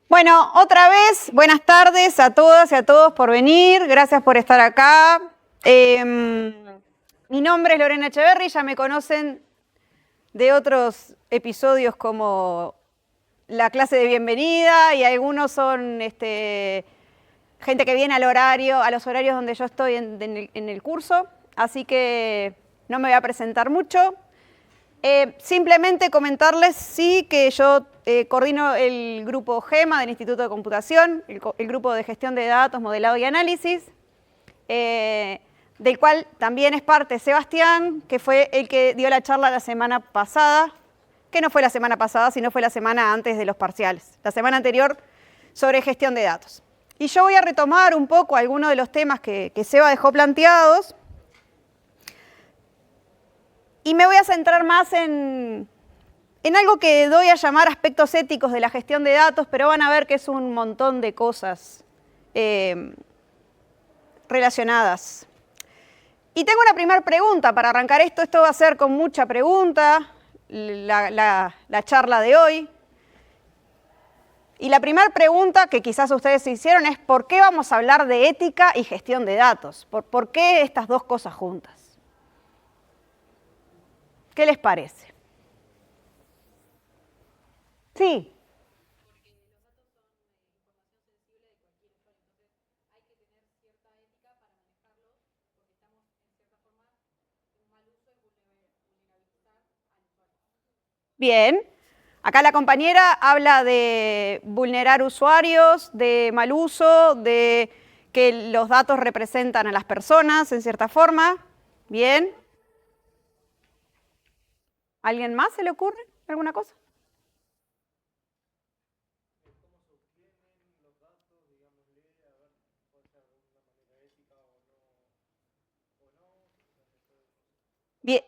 Bueno, otra vez, buenas tardes a todas y a todos por venir. Gracias por estar acá. Mi nombre es Lorena Echeverri, ya me conocen de otros episodios como la clase de bienvenida y algunos son gente que viene a los horarios donde yo estoy en el curso, así que no me voy a presentar mucho. Simplemente comentarles, sí, que yo coordino el grupo GEMA del Instituto de Computación, el grupo de gestión de datos, modelado y análisis, del cual también es parte Sebastián, que fue el que dio la charla la semana pasada, que no fue la semana pasada, sino fue la semana antes de los parciales, la semana anterior sobre gestión de datos. Y yo voy a retomar un poco algunos de los temas que Seba dejó planteados, y me voy a centrar más en algo que doy a llamar aspectos éticos de la gestión de datos, pero van a ver que es un montón de cosas relacionadas. Y tengo una primera pregunta para arrancar esto. Esto va a ser con mucha pregunta, la charla de hoy. Y la primera pregunta que quizás ustedes se hicieron es ¿por qué vamos a hablar de ética y gestión de datos? ¿Por qué estas dos cosas juntas? ¿Qué les parece? Sí. Bien. Acá la compañera habla de vulnerar usuarios, de mal uso, de que los datos representan a las personas en cierta forma. Bien. ¿Alguien más se le ocurre alguna cosa? Bien.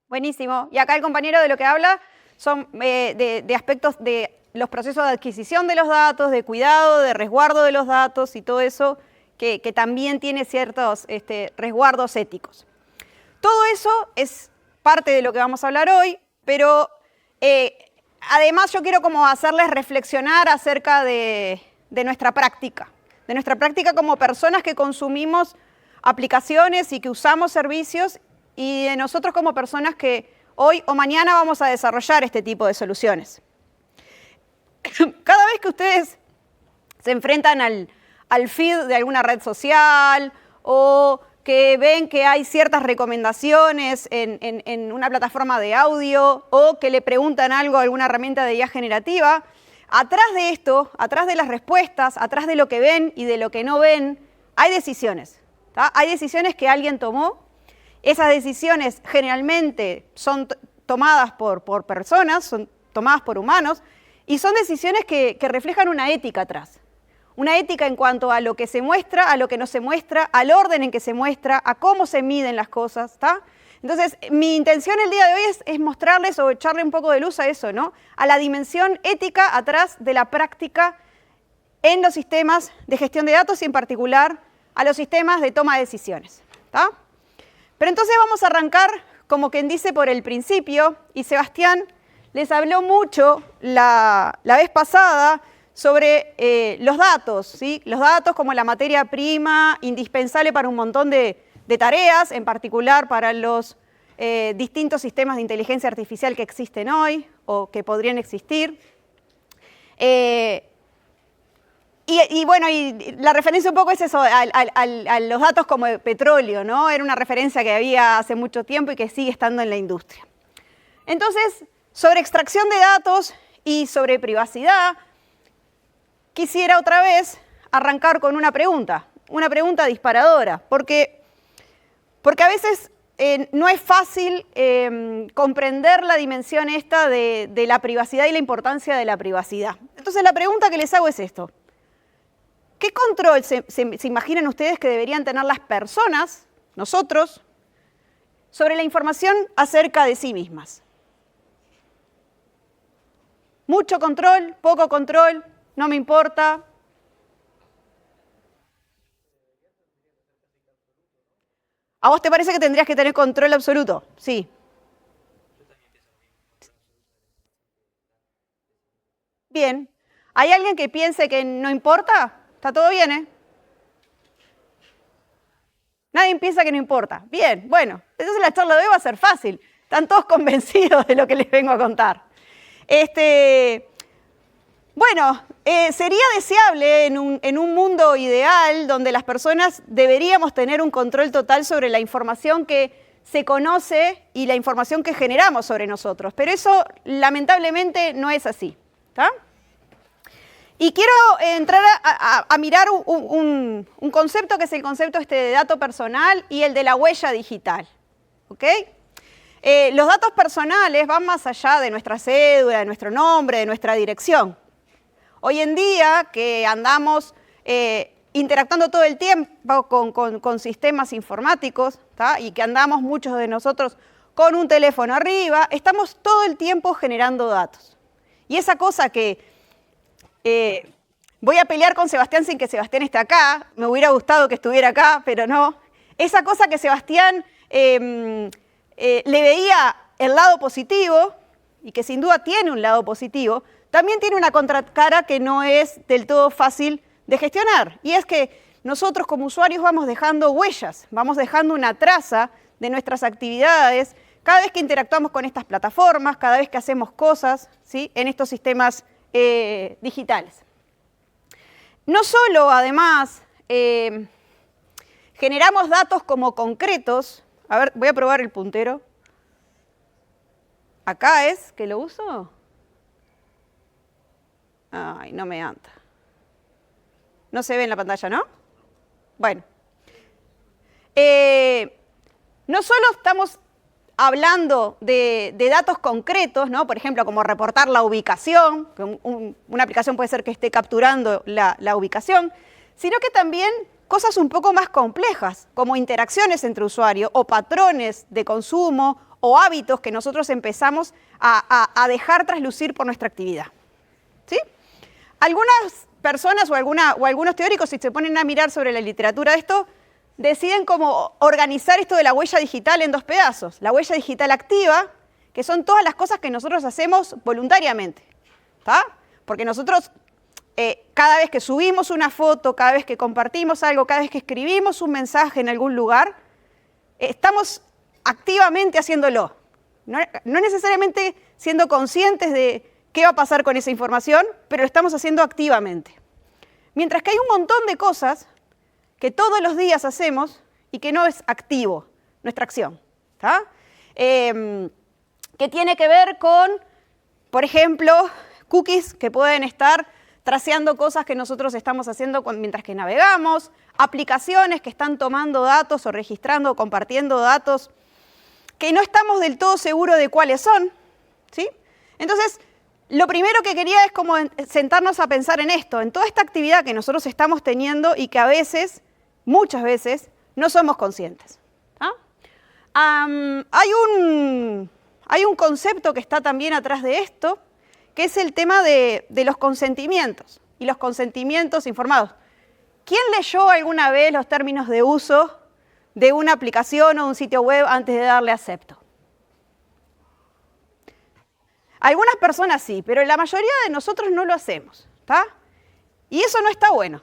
Buenísimo. Y acá el compañero de lo que habla son de aspectos de los procesos de adquisición de los datos, de cuidado, de resguardo de los datos y todo eso que también tiene ciertos resguardos éticos. Todo eso es parte de lo que vamos a hablar hoy, pero además yo quiero como hacerles reflexionar acerca de nuestra práctica como personas que consumimos aplicaciones y que usamos servicios y de nosotros como personas que hoy o mañana vamos a desarrollar este tipo de soluciones. Cada vez que ustedes se enfrentan al feed de alguna red social o que ven que hay ciertas recomendaciones en una plataforma de audio o que le preguntan algo a alguna herramienta de IA generativa, atrás de esto, atrás de las respuestas, atrás de lo que ven y de lo que no ven, hay decisiones. ¿tá? Hay decisiones que alguien tomó. Esas decisiones generalmente son tomadas por personas, son tomadas por humanos, y son decisiones que reflejan una ética atrás. Una ética en cuanto a lo que se muestra, a lo que no se muestra, al orden en que se muestra, a cómo se miden las cosas. ¿tá? Entonces, mi intención el día de hoy es mostrarles o echarle un poco de luz a eso, ¿no? A la dimensión ética atrás de la práctica en los sistemas de gestión de datos y en particular a los sistemas de toma de decisiones. ¿tá? Pero entonces vamos a arrancar, como quien dice, por el principio, y Sebastián les habló mucho la vez pasada sobre los datos, ¿sí? Los datos como la materia prima indispensable para un montón de tareas, en particular para los distintos sistemas de inteligencia artificial que existen hoy o que podrían existir. Y bueno, y la referencia un poco es eso, a los datos como el petróleo, ¿no? Era una referencia que había hace mucho tiempo y que sigue estando en la industria. Entonces, sobre extracción de datos y sobre privacidad, quisiera otra vez arrancar con una pregunta disparadora, porque a veces no es fácil comprender la dimensión esta de la privacidad y la importancia de la privacidad. Entonces, la pregunta que les hago es esto. ¿Qué control se imaginan ustedes que deberían tener las personas, nosotros, sobre la información acerca de sí mismas? ¿Mucho control? ¿Poco control? ¿No me importa? ¿A vos te parece que tendrías que tener control absoluto? Sí. Bien. ¿Hay alguien que piense que no importa? ¿Está todo bien, eh? Nadie piensa que no importa. Bien, bueno, entonces la charla de hoy va a ser fácil. Están todos convencidos de lo que les vengo a contar. Bueno, sería deseable en un mundo ideal donde las personas deberíamos tener un control total sobre la información que se conoce y la información que generamos sobre nosotros, pero eso lamentablemente no es así. ¿Tá? Y quiero entrar a mirar un concepto que es el concepto de dato personal y el de la huella digital. ¿Ok? Los datos personales van más allá de nuestra cédula, de nuestro nombre, de nuestra dirección. Hoy en día que andamos interactuando todo el tiempo con sistemas informáticos, ¿tá? Y que andamos muchos de nosotros con un teléfono arriba, estamos todo el tiempo generando datos. Y esa cosa que voy a pelear con Sebastián sin que Sebastián esté acá, me hubiera gustado que estuviera acá, pero no. Esa cosa que Sebastián le veía el lado positivo, y que sin duda tiene un lado positivo, también tiene una contracara que no es del todo fácil de gestionar. Y es que nosotros como usuarios vamos dejando huellas, vamos dejando una traza de nuestras actividades cada vez que interactuamos con estas plataformas, cada vez que hacemos cosas, ¿sí? En estos sistemas digitales. No solo, además, generamos datos como concretos. A ver, voy a probar el puntero. ¿Acá es que lo uso? Ay, no me anda. No se ve en la pantalla, ¿no? Bueno. No solo estamos hablando de datos concretos, ¿no? Por ejemplo, como reportar la ubicación, que una aplicación puede ser que esté capturando la ubicación, sino que también cosas un poco más complejas, como interacciones entre usuarios o patrones de consumo o hábitos que nosotros empezamos a dejar traslucir por nuestra actividad. ¿Sí? Algunas personas o algunos teóricos, si se ponen a mirar sobre la literatura de esto, deciden cómo organizar esto de la huella digital en dos pedazos. La huella digital activa, que son todas las cosas que nosotros hacemos voluntariamente. ¿Tá? Porque nosotros, cada vez que subimos una foto, cada vez que compartimos algo, cada vez que escribimos un mensaje en algún lugar, estamos activamente haciéndolo. No necesariamente siendo conscientes de qué va a pasar con esa información, pero lo estamos haciendo activamente. Mientras que hay un montón de cosas que todos los días hacemos y que no es activo nuestra acción. ¿Tá? Que tiene que ver con, por ejemplo, cookies que pueden estar traceando cosas que nosotros estamos haciendo mientras que navegamos, aplicaciones que están tomando datos o registrando o compartiendo datos que no estamos del todo seguros de cuáles son. ¿Sí? Entonces, lo primero que quería es como sentarnos a pensar en esto, en toda esta actividad que nosotros estamos teniendo y que a veces, muchas veces, no somos conscientes. ¿Ah? Hay un concepto que está también atrás de esto, que es el tema de los consentimientos y los consentimientos informados. ¿Quién leyó alguna vez los términos de uso de una aplicación o un sitio web antes de darle acepto? Algunas personas sí, pero la mayoría de nosotros no lo hacemos. ¿Tá? Y eso no está bueno.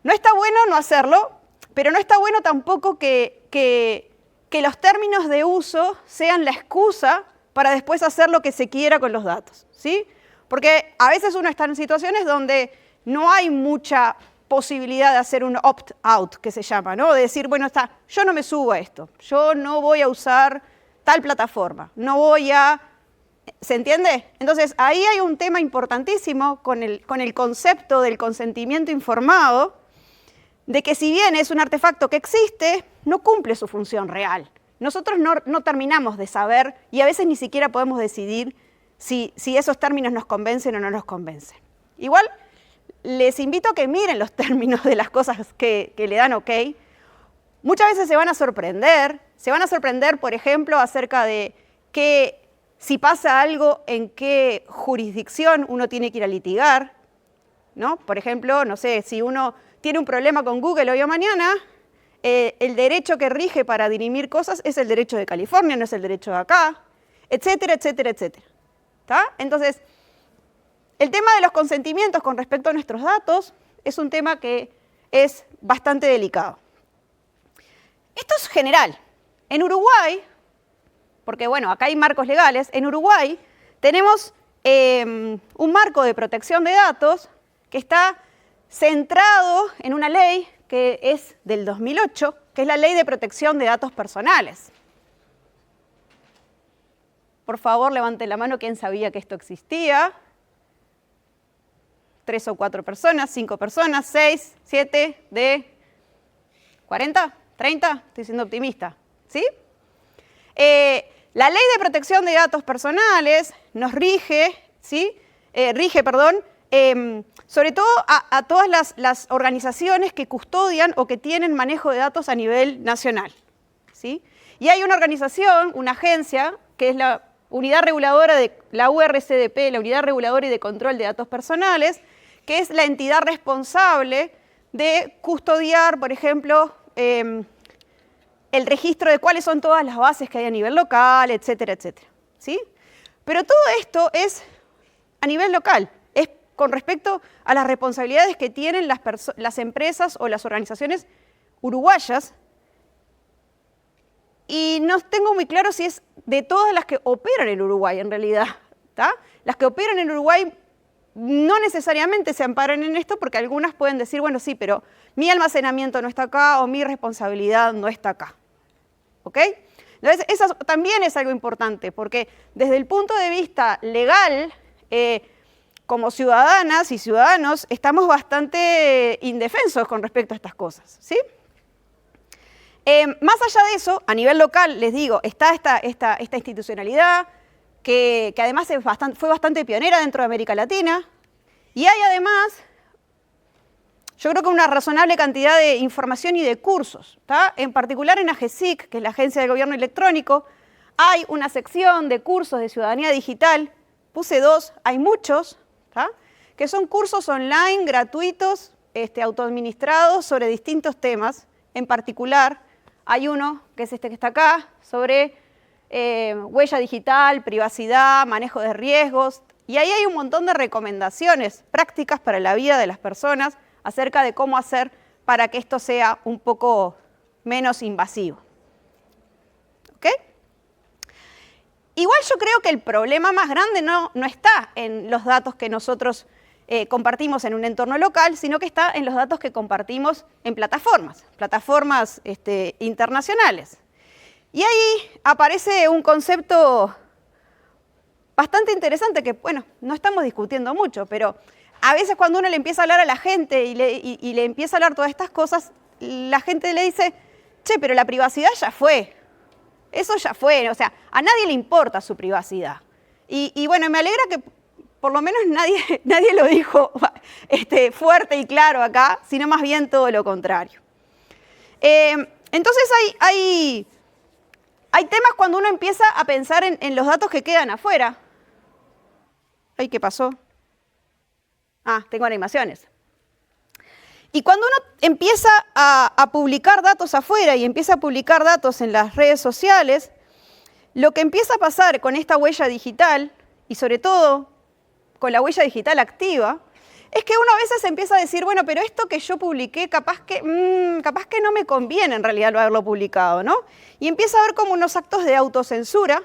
No está bueno no hacerlo, pero no está bueno tampoco que los términos de uso sean la excusa para después hacer lo que se quiera con los datos. ¿Sí? Porque a veces uno está en situaciones donde no hay mucha posibilidad de hacer un opt-out, que se llama, ¿no? De decir, bueno, yo no me subo a esto, yo no voy a usar tal plataforma, no voy a... ¿Se entiende? Entonces, ahí hay un tema importantísimo con el concepto del consentimiento informado, de que si bien es un artefacto que existe, no cumple su función real. Nosotros no terminamos de saber y a veces ni siquiera podemos decidir si esos términos nos convencen o no nos convencen. Igual, les invito a que miren los términos de las cosas que le dan OK. Muchas veces se van a sorprender, por ejemplo, acerca de que si pasa algo, en qué jurisdicción uno tiene que ir a litigar, ¿no? Por ejemplo, no sé, si uno tiene un problema con Google hoy o mañana, el derecho que rige para dirimir cosas es el derecho de California, no es el derecho de acá, etcétera, etcétera, etcétera. ¿Está? Entonces, el tema de los consentimientos con respecto a nuestros datos es un tema que es bastante delicado. Esto es general. En Uruguay, porque bueno, acá hay marcos legales, en Uruguay tenemos un marco de protección de datos que está centrado en una ley que es del 2008, que es la Ley de Protección de Datos Personales. Por favor, levanten la mano quien sabía que esto existía. 3 o 4 personas, 5 personas, 6, 7, de 40, 30, estoy siendo optimista, ¿sí? La Ley de Protección de Datos Personales nos rige, ¿sí? Sobre todo a todas las organizaciones que custodian o que tienen manejo de datos a nivel nacional, ¿sí? Y hay una organización, una agencia, que es la Unidad Reguladora de la URCDP, la Unidad Reguladora y de Control de Datos Personales, que es la entidad responsable de custodiar, por ejemplo, el registro de cuáles son todas las bases que hay a nivel local, etcétera, etcétera, ¿sí? Pero todo esto es a nivel local, es con respecto a las responsabilidades que tienen las empresas o las organizaciones uruguayas, y no tengo muy claro si es de todas las que operan en Uruguay en realidad, ¿tá? Las que operan en Uruguay no necesariamente se amparan en esto porque algunas pueden decir, bueno, sí, pero mi almacenamiento no está acá o mi responsabilidad no está acá. ¿Ok? Entonces, eso también es algo importante porque desde el punto de vista legal, como ciudadanas y ciudadanos, estamos bastante indefensos con respecto a estas cosas, ¿sí? Más allá de eso, a nivel local, les digo, está esta institucionalidad que además fue bastante pionera dentro de América Latina, y hay además, yo creo que una razonable cantidad de información y de cursos, ¿tá? En particular en AGESIC, que es la Agencia de Gobierno Electrónico, hay una sección de cursos de ciudadanía digital, puse 2, hay muchos, ¿tá? Que son cursos online, gratuitos, autoadministrados sobre distintos temas. En particular, hay uno, que es este que está acá, sobre huella digital, privacidad, manejo de riesgos, y ahí hay un montón de recomendaciones prácticas para la vida de las personas acerca de cómo hacer para que esto sea un poco menos invasivo. ¿Ok? Igual yo creo que el problema más grande no está en los datos que nosotros compartimos en un entorno local, sino que está en los datos que compartimos en plataformas internacionales. Y ahí aparece un concepto bastante interesante que, bueno, no estamos discutiendo mucho, pero a veces cuando uno le empieza a hablar a la gente y le empieza a hablar todas estas cosas, la gente le dice, che, pero la privacidad ya fue, eso ya fue, o sea, a nadie le importa su privacidad. Y bueno, me alegra que por lo menos nadie lo dijo fuerte y claro acá, sino más bien todo lo contrario. Entonces hay temas cuando uno empieza a pensar en los datos que quedan afuera. Ay, ¿qué pasó? Ah, tengo animaciones. Y cuando uno empieza a publicar datos afuera y empieza a publicar datos en las redes sociales, lo que empieza a pasar con esta huella digital, y sobre todo con la huella digital activa, es que uno a veces empieza a decir, bueno, pero esto que yo publiqué, capaz que no me conviene en realidad haberlo publicado, ¿no? Y empieza a haber como unos actos de autocensura.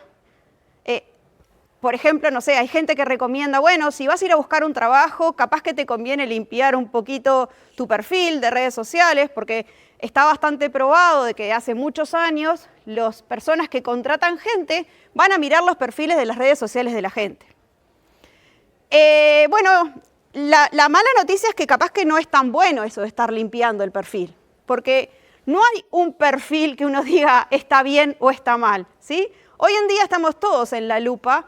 Por ejemplo, no sé, hay gente que recomienda, bueno, si vas a ir a buscar un trabajo, capaz que te conviene limpiar un poquito tu perfil de redes sociales, porque está bastante probado de que hace muchos años las personas que contratan gente van a mirar los perfiles de las redes sociales de la gente. Bueno, la mala noticia es que capaz que no es tan bueno eso de estar limpiando el perfil, porque no hay un perfil que uno diga está bien o está mal, ¿sí? Hoy en día estamos todos en la lupa,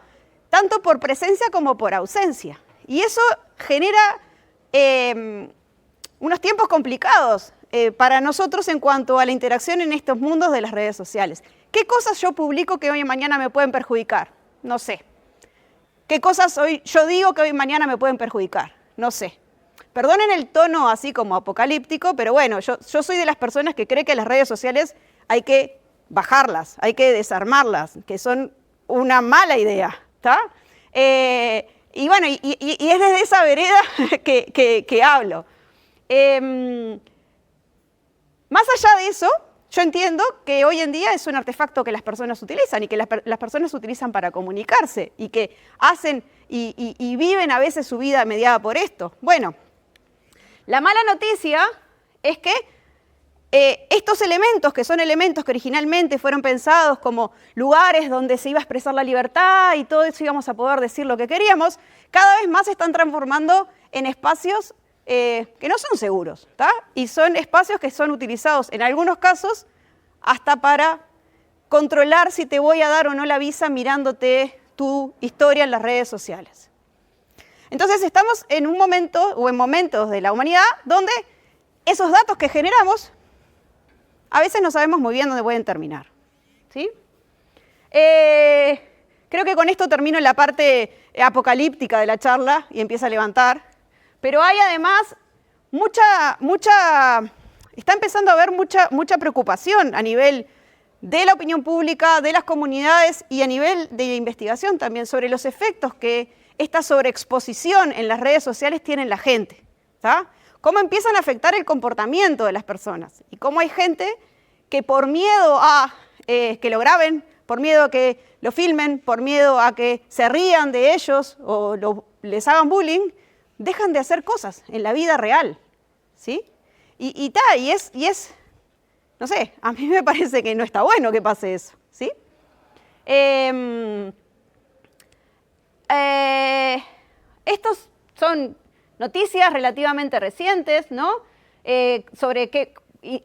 tanto por presencia como por ausencia, y eso genera unos tiempos complicados para nosotros en cuanto a la interacción en estos mundos de las redes sociales. ¿Qué cosas yo publico que hoy y mañana me pueden perjudicar? No sé. ¿Qué cosas yo digo que hoy y mañana me pueden perjudicar? No sé. Perdonen el tono así como apocalíptico, pero bueno, yo soy de las personas que cree que las redes sociales hay que bajarlas, hay que desarmarlas, que son una mala idea, ¿está? Y bueno, y es desde esa vereda que hablo. Más allá de eso, yo entiendo que hoy en día es un artefacto que las personas utilizan y que las personas utilizan para comunicarse y que hacen y viven a veces su vida mediada por esto. Bueno, la mala noticia es que estos elementos, que son elementos que originalmente fueron pensados como lugares donde se iba a expresar la libertad y todo eso íbamos a poder decir lo que queríamos, cada vez más se están transformando en espacios que no son seguros, ¿tá? Y son espacios que son utilizados en algunos casos hasta para controlar si te voy a dar o no la visa mirándote tu historia en las redes sociales. Entonces estamos en un momento o en momentos de la humanidad donde esos datos que generamos a veces no sabemos muy bien dónde pueden terminar, ¿sí? Creo que con esto termino la parte apocalíptica de la charla y empieza a levantar. Pero hay además está empezando a haber mucha preocupación a nivel de la opinión pública, de las comunidades y a nivel de investigación también sobre los efectos que esta sobreexposición en las redes sociales tiene en la gente, ¿tá? Cómo empiezan a afectar el comportamiento de las personas y cómo hay gente que por miedo a que lo graben, por miedo a que lo filmen, por miedo a que se rían de ellos o les hagan bullying, dejan de hacer cosas en la vida real, ¿sí? Y es, no sé, a mí me parece que no está bueno que pase eso, ¿sí? Estos son noticias relativamente recientes, ¿no? Sobre qué,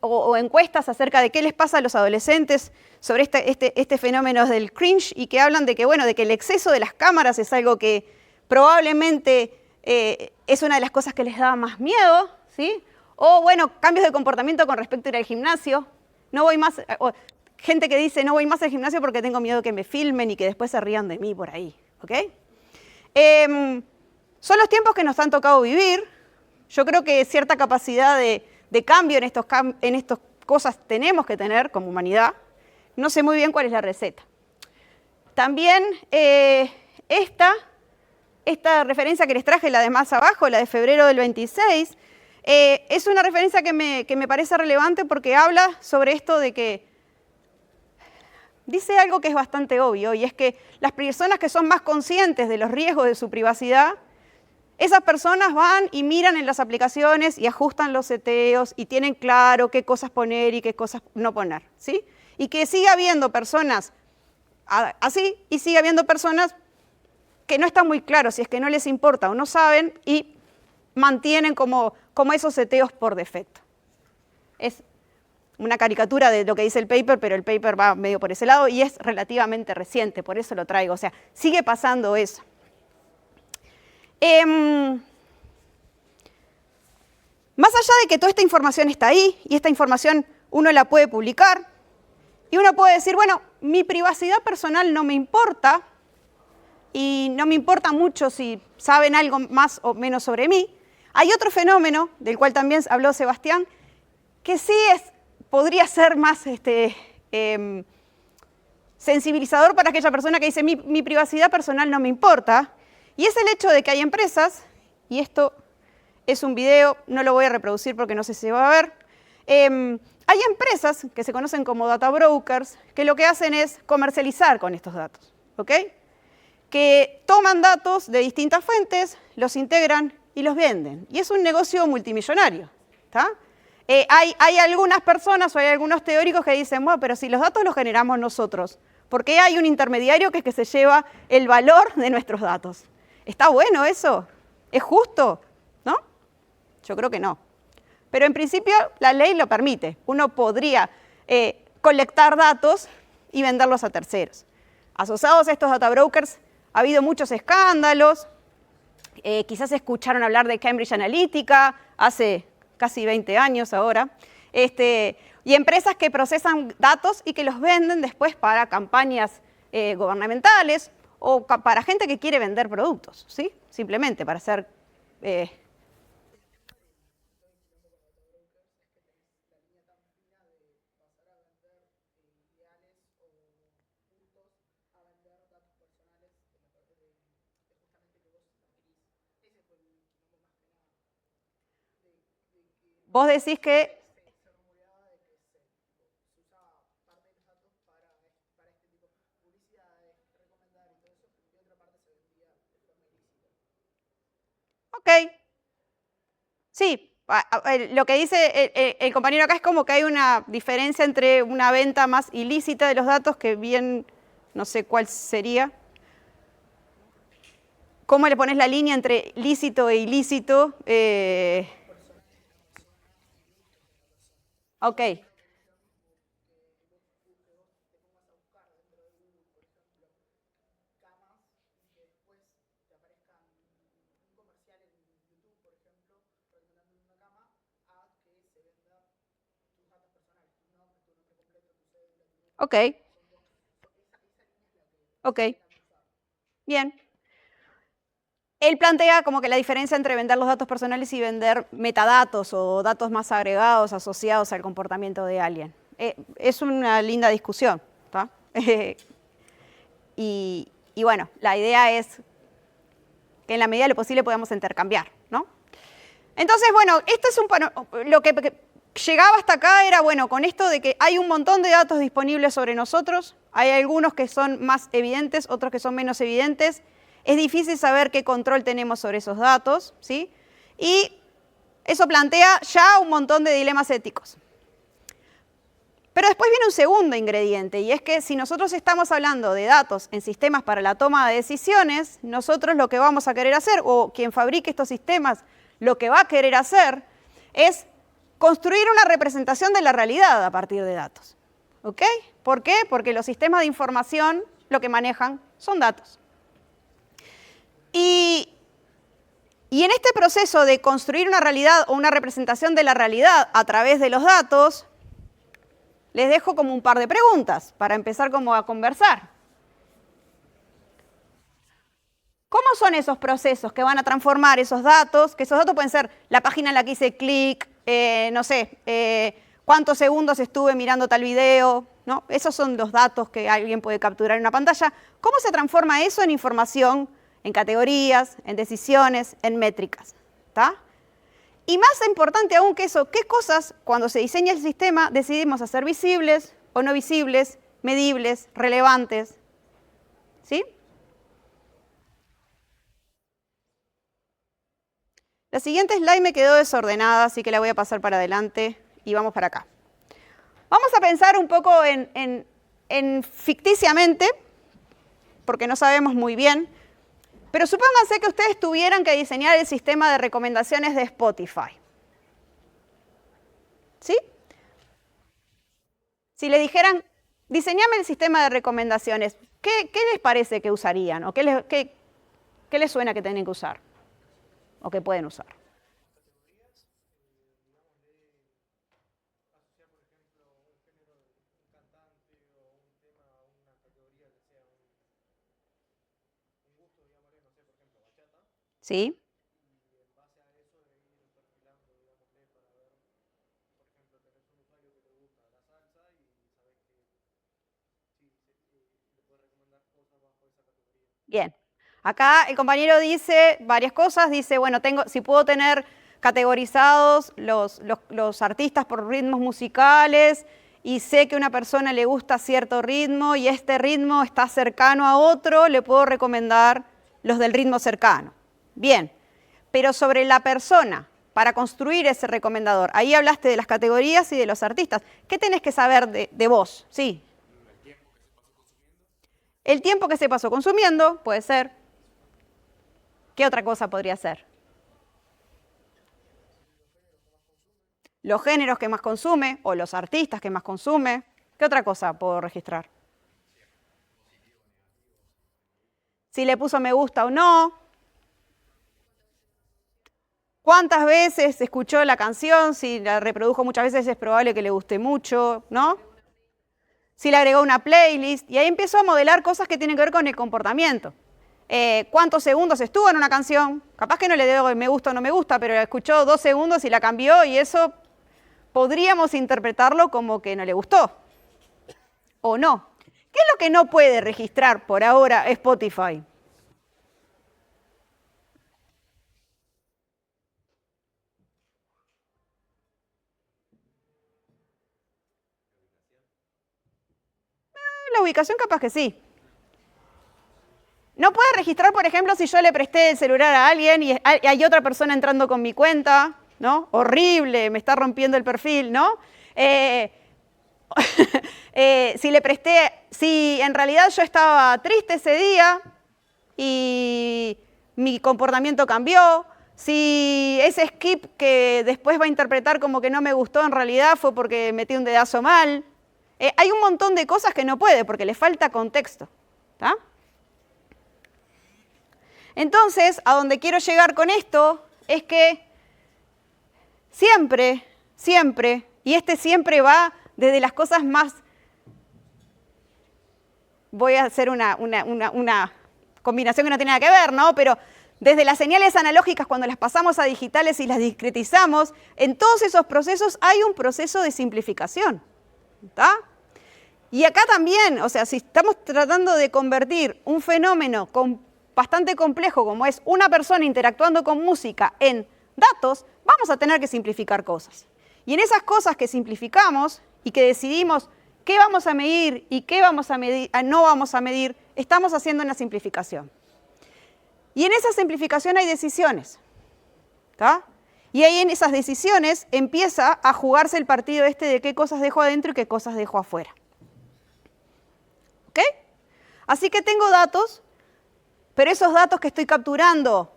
o encuestas acerca de qué les pasa a los adolescentes sobre este fenómeno del cringe y que hablan de que, bueno, de que el exceso de las cámaras es algo que probablemente es una de las cosas que les da más miedo, ¿sí? O, bueno, cambios de comportamiento con respecto a ir al gimnasio. No voy más, gente que dice, no voy más al gimnasio porque tengo miedo que me filmen y que después se rían de mí por ahí, ¿ok? Son los tiempos que nos han tocado vivir. Yo creo que cierta capacidad de cambio en estas cosas tenemos que tener como humanidad. No sé muy bien cuál es la receta. También esta referencia que les traje, la de más abajo, la de febrero del 26, es una referencia que me parece relevante porque habla sobre esto de que dice algo que es bastante obvio, y es que las personas que son más conscientes de los riesgos de su privacidad, esas personas van y miran en las aplicaciones y ajustan los seteos y tienen claro qué cosas poner y qué cosas no poner, ¿sí? Y que siga habiendo personas así y siga habiendo personas que no está muy claro si es que no les importa o no saben y mantienen como esos seteos por defecto. Es una caricatura de lo que dice el paper, pero el paper va medio por ese lado y es relativamente reciente, por eso lo traigo. O sea, sigue pasando eso. Más allá de que toda esta información está ahí y esta información uno la puede publicar y uno puede decir, bueno, mi privacidad personal no me importa, y no me importa mucho si saben algo más o menos sobre mí. Hay otro fenómeno, del cual también habló Sebastián, que sí podría ser más sensibilizador para aquella persona que dice mi privacidad personal no me importa, y es el hecho de que hay empresas, y esto es un video, no lo voy a reproducir porque no sé si se va a ver, hay empresas que se conocen como data brokers que lo que hacen es comercializar con estos datos, ¿ok? Que toman datos de distintas fuentes, los integran y los venden. Y es un negocio multimillonario, ¿tá? Hay algunas personas o hay algunos teóricos que dicen, bueno, pero si los datos los generamos nosotros, ¿por qué hay un intermediario que es que se lleva el valor de nuestros datos? ¿Está bueno eso? ¿Es justo? ¿No? Yo creo que no. Pero en principio la ley lo permite. Uno podría colectar datos y venderlos a terceros. Asociados a estos data brokers, ha habido muchos escándalos, quizás escucharon hablar de Cambridge Analytica hace casi 20 años ahora, y empresas que procesan datos y que los venden después para campañas gubernamentales o para gente que quiere vender productos, ¿sí? Simplemente para hacer Vos decís que... Ok, sí, lo que dice el compañero acá es como que hay una diferencia entre una venta más ilícita de los datos, que bien, no sé cuál sería. ¿Cómo le pones la línea entre lícito e ilícito? Ok. Ok, ok, bien. Él plantea como que la diferencia entre vender los datos personales y vender metadatos o datos más agregados asociados al comportamiento de alguien. Es una linda discusión, ¿tá? Y bueno, la idea es que en la medida de lo posible podamos intercambiar, ¿no? Entonces, bueno, esto es lo que llegaba hasta acá era, bueno, con esto de que hay un montón de datos disponibles sobre nosotros, hay algunos que son más evidentes, otros que son menos evidentes, es difícil saber qué control tenemos sobre esos datos, ¿sí? Y eso plantea ya un montón de dilemas éticos. Pero después viene un segundo ingrediente, y es que si nosotros estamos hablando de datos en sistemas para la toma de decisiones, nosotros lo que vamos a querer hacer, o quien fabrique estos sistemas lo que va a querer hacer, es construir una representación de la realidad a partir de datos. ¿Ok? ¿Por qué? Porque los sistemas de información lo que manejan son datos. Y en este proceso de construir una realidad o una representación de la realidad a través de los datos, les dejo como un par de preguntas para empezar como a conversar. ¿Cómo son esos procesos que van a transformar esos datos? Que esos datos pueden ser la página en la que hice clic, no sé, cuántos segundos estuve mirando tal video, ¿no? Esos son los datos que alguien puede capturar en una pantalla. ¿Cómo se transforma eso en información, en categorías, en decisiones, en métricas? ¿Tá? Y más importante aún que eso, ¿qué cosas cuando se diseña el sistema decidimos hacer visibles o no visibles, medibles, relevantes? ¿Sí? La siguiente slide me quedó desordenada, así que la voy a pasar para adelante y vamos para acá. Vamos a pensar un poco en ficticiamente, porque no sabemos muy bien, pero supónganse que ustedes tuvieran que diseñar el sistema de recomendaciones de Spotify. ¿Sí? Si le dijeran, diseñame el sistema de recomendaciones, ¿qué les parece que usarían? ¿O qué les suena que tienen que usar? ¿O que pueden usar? ¿Sí? Bien. Acá el compañero dice varias cosas. Dice, bueno, si puedo tener categorizados los artistas por ritmos musicales y sé que a una persona le gusta cierto ritmo y este ritmo está cercano a otro, le puedo recomendar los del ritmo cercano. Bien, pero sobre la persona, para construir ese recomendador, ahí hablaste de las categorías y de los artistas. ¿Qué tenés que saber de vos? Sí. El tiempo que se pasó consumiendo, puede ser. ¿Qué otra cosa podría ser? Los géneros que más consume o los artistas que más consume. ¿Qué otra cosa puedo registrar? Si le puso me gusta o no. ¿Cuántas veces escuchó la canción? Si la reprodujo muchas veces es probable que le guste mucho, ¿no? Si le agregó una playlist. Y ahí empiezo a modelar cosas que tienen que ver con el comportamiento. ¿Cuántos segundos estuvo en una canción? Capaz que no le digo me gusta o no me gusta, pero la escuchó 2 segundos y la cambió y eso podríamos interpretarlo como que no le gustó. ¿O no? ¿Qué es lo que no puede registrar por ahora Spotify? ubicación capaz que sí. No puede registrar, por ejemplo, si yo le presté el celular a alguien y hay otra persona entrando con mi cuenta, ¿no? Horrible, me está rompiendo el perfil, ¿no? Si en realidad yo estaba triste ese día y mi comportamiento cambió, si ese skip que después va a interpretar como que no me gustó en realidad fue porque metí un dedazo mal. Hay un montón de cosas que no puede porque le falta contexto, ¿tá? Entonces, a donde quiero llegar con esto es que siempre, y siempre va desde las cosas más... Voy a hacer una combinación que no tiene nada que ver, ¿no? Pero desde las señales analógicas, cuando las pasamos a digitales y las discretizamos, en todos esos procesos hay un proceso de simplificación, ¿tá? Y acá también, o sea, si estamos tratando de convertir un fenómeno bastante complejo como es una persona interactuando con música en datos, vamos a tener que simplificar cosas. Y en esas cosas que simplificamos y que decidimos qué vamos a medir y qué no vamos a medir, estamos haciendo una simplificación. Y en esa simplificación hay decisiones, ¿tá? Y ahí en esas decisiones empieza a jugarse el partido de qué cosas dejo adentro y qué cosas dejo afuera. ¿Ok? Así que tengo datos, pero esos datos que estoy capturando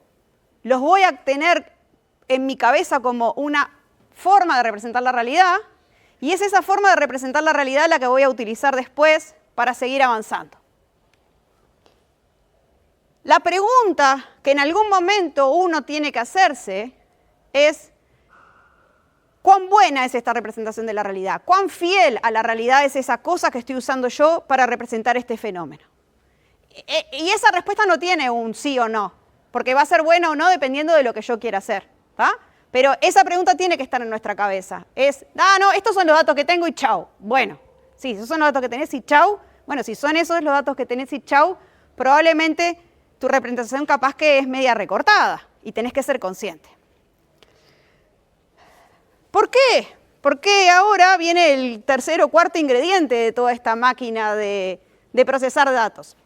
los voy a tener en mi cabeza como una forma de representar la realidad, y es esa forma de representar la realidad la que voy a utilizar después para seguir avanzando. La pregunta que en algún momento uno tiene que hacerse es ¿cuán buena es esta representación de la realidad? ¿Cuán fiel a la realidad es esa cosa que estoy usando yo para representar este fenómeno? Y esa respuesta no tiene un sí o no, porque va a ser buena o no dependiendo de lo que yo quiera hacer, ¿tá? Pero esa pregunta tiene que estar en nuestra cabeza. No, estos son los datos que tengo y chau. Bueno, sí, esos son los datos que tenés y chau. Bueno, si son esos los datos que tenés y chau, probablemente tu representación capaz que es media recortada y tenés que ser consciente. ¿Por qué? Porque ahora viene el tercer o cuarto ingrediente de toda esta máquina de procesar datos.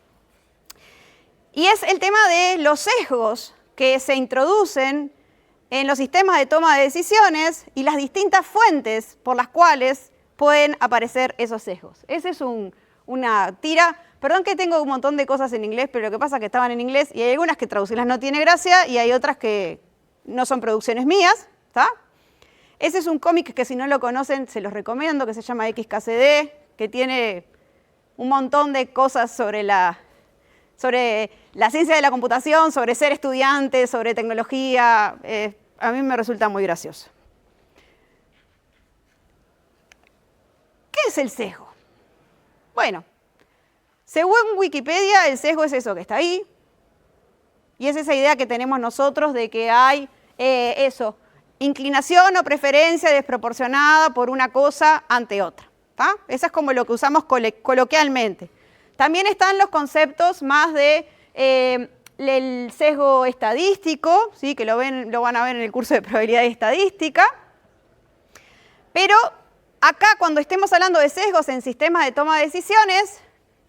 Y es el tema de los sesgos que se introducen en los sistemas de toma de decisiones y las distintas fuentes por las cuales pueden aparecer esos sesgos. Esa es una tira. Perdón que tengo un montón de cosas en inglés, pero lo que pasa es que estaban en inglés y hay algunas que traducirlas no tiene gracia y hay otras que no son producciones mías, ¿está? Ese es un cómic que si no lo conocen se los recomiendo, que se llama XKCD, que tiene un montón de cosas sobre la ciencia de la computación, sobre ser estudiante, sobre tecnología. A mí me resulta muy gracioso. ¿Qué es el sesgo? Bueno, según Wikipedia, el sesgo es eso que está ahí, y es esa idea que tenemos nosotros de que hay inclinación o preferencia desproporcionada por una cosa ante otra, ¿tá? Eso es como lo que usamos coloquialmente. También están los conceptos más del sesgo estadístico, ¿sí? Que lo van a ver en el curso de probabilidad y estadística. Pero acá, cuando estemos hablando de sesgos en sistemas de toma de decisiones,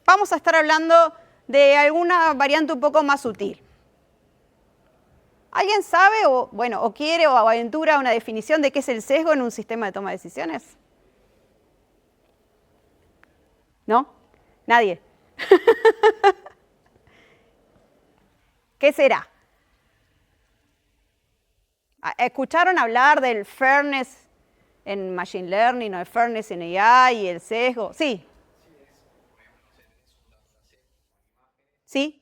vamos a estar hablando de alguna variante un poco más sutil. ¿Alguien sabe o quiere o aventura una definición de qué es el sesgo en un sistema de toma de decisiones? ¿No? ¿Nadie? ¿Qué será? ¿Escucharon hablar del fairness en Machine Learning o el fairness en AI y el sesgo? Sí. ¿Sí?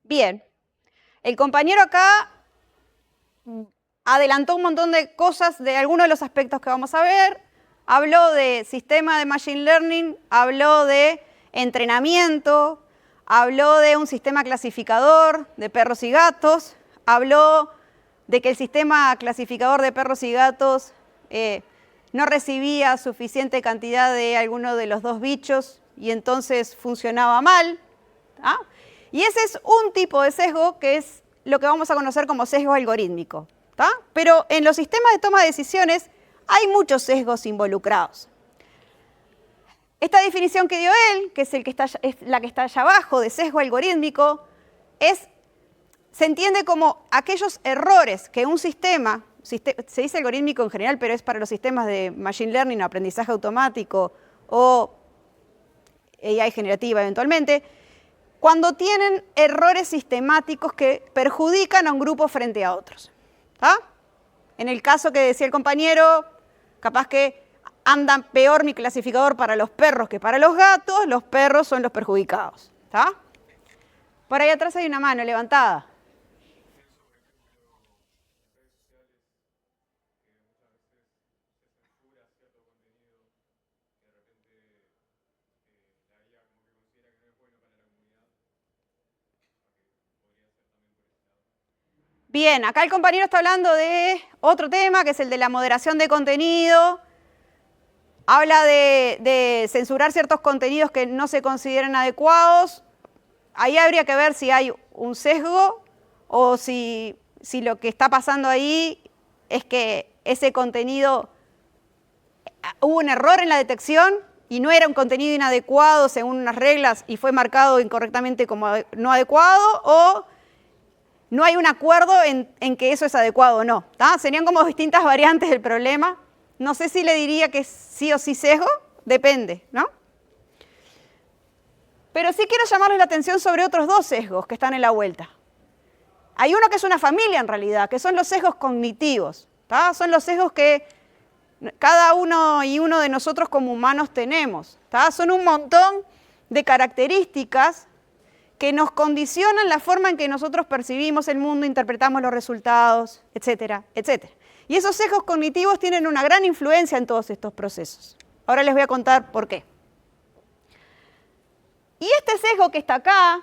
Bien. El compañero acá adelantó un montón de cosas de algunos de los aspectos que vamos a ver. Habló de sistema de Machine Learning, habló de entrenamiento, habló de un sistema clasificador de perros y gatos, habló de que el sistema clasificador de perros y gatos no recibía suficiente cantidad de alguno de los dos bichos y entonces funcionaba mal. ¿Ah? Y ese es un tipo de sesgo que es lo que vamos a conocer como sesgo algorítmico. ¿Tá? Pero en los sistemas de toma de decisiones hay muchos sesgos involucrados. Esta definición que dio él, que es la que está allá abajo de sesgo algorítmico, se entiende como aquellos errores que un sistema, se dice algorítmico en general, pero es para los sistemas de machine learning, aprendizaje automático o AI generativa eventualmente, cuando tienen errores sistemáticos que perjudican a un grupo frente a otros. ¿Ah? En el caso que decía el compañero, capaz que anda peor mi clasificador para los perros que para los gatos, los perros son los perjudicados. ¿Tá? Por ahí atrás hay una mano levantada. Bien, acá el compañero está hablando de otro tema, que es el de la moderación de contenido. Habla de censurar ciertos contenidos que no se consideran adecuados. Ahí habría que ver si hay un sesgo o si lo que está pasando ahí es que ese contenido, hubo un error en la detección y no era un contenido inadecuado según unas reglas y fue marcado incorrectamente como no adecuado, o no hay un acuerdo en que eso es adecuado o no. ¿Tá? Serían como distintas variantes del problema. No sé si le diría que sí o sí sesgo, depende, ¿no? Pero sí quiero llamarles la atención sobre otros dos sesgos que están en la vuelta. Hay uno que es una familia en realidad, que son los sesgos cognitivos. ¿Tá? Son los sesgos que cada uno y uno de nosotros como humanos tenemos. ¿Tá? Son un montón de características que nos condicionan la forma en que nosotros percibimos el mundo, interpretamos los resultados, etcétera, etcétera. Y esos sesgos cognitivos tienen una gran influencia en todos estos procesos. Ahora les voy a contar por qué. Y este sesgo que está acá,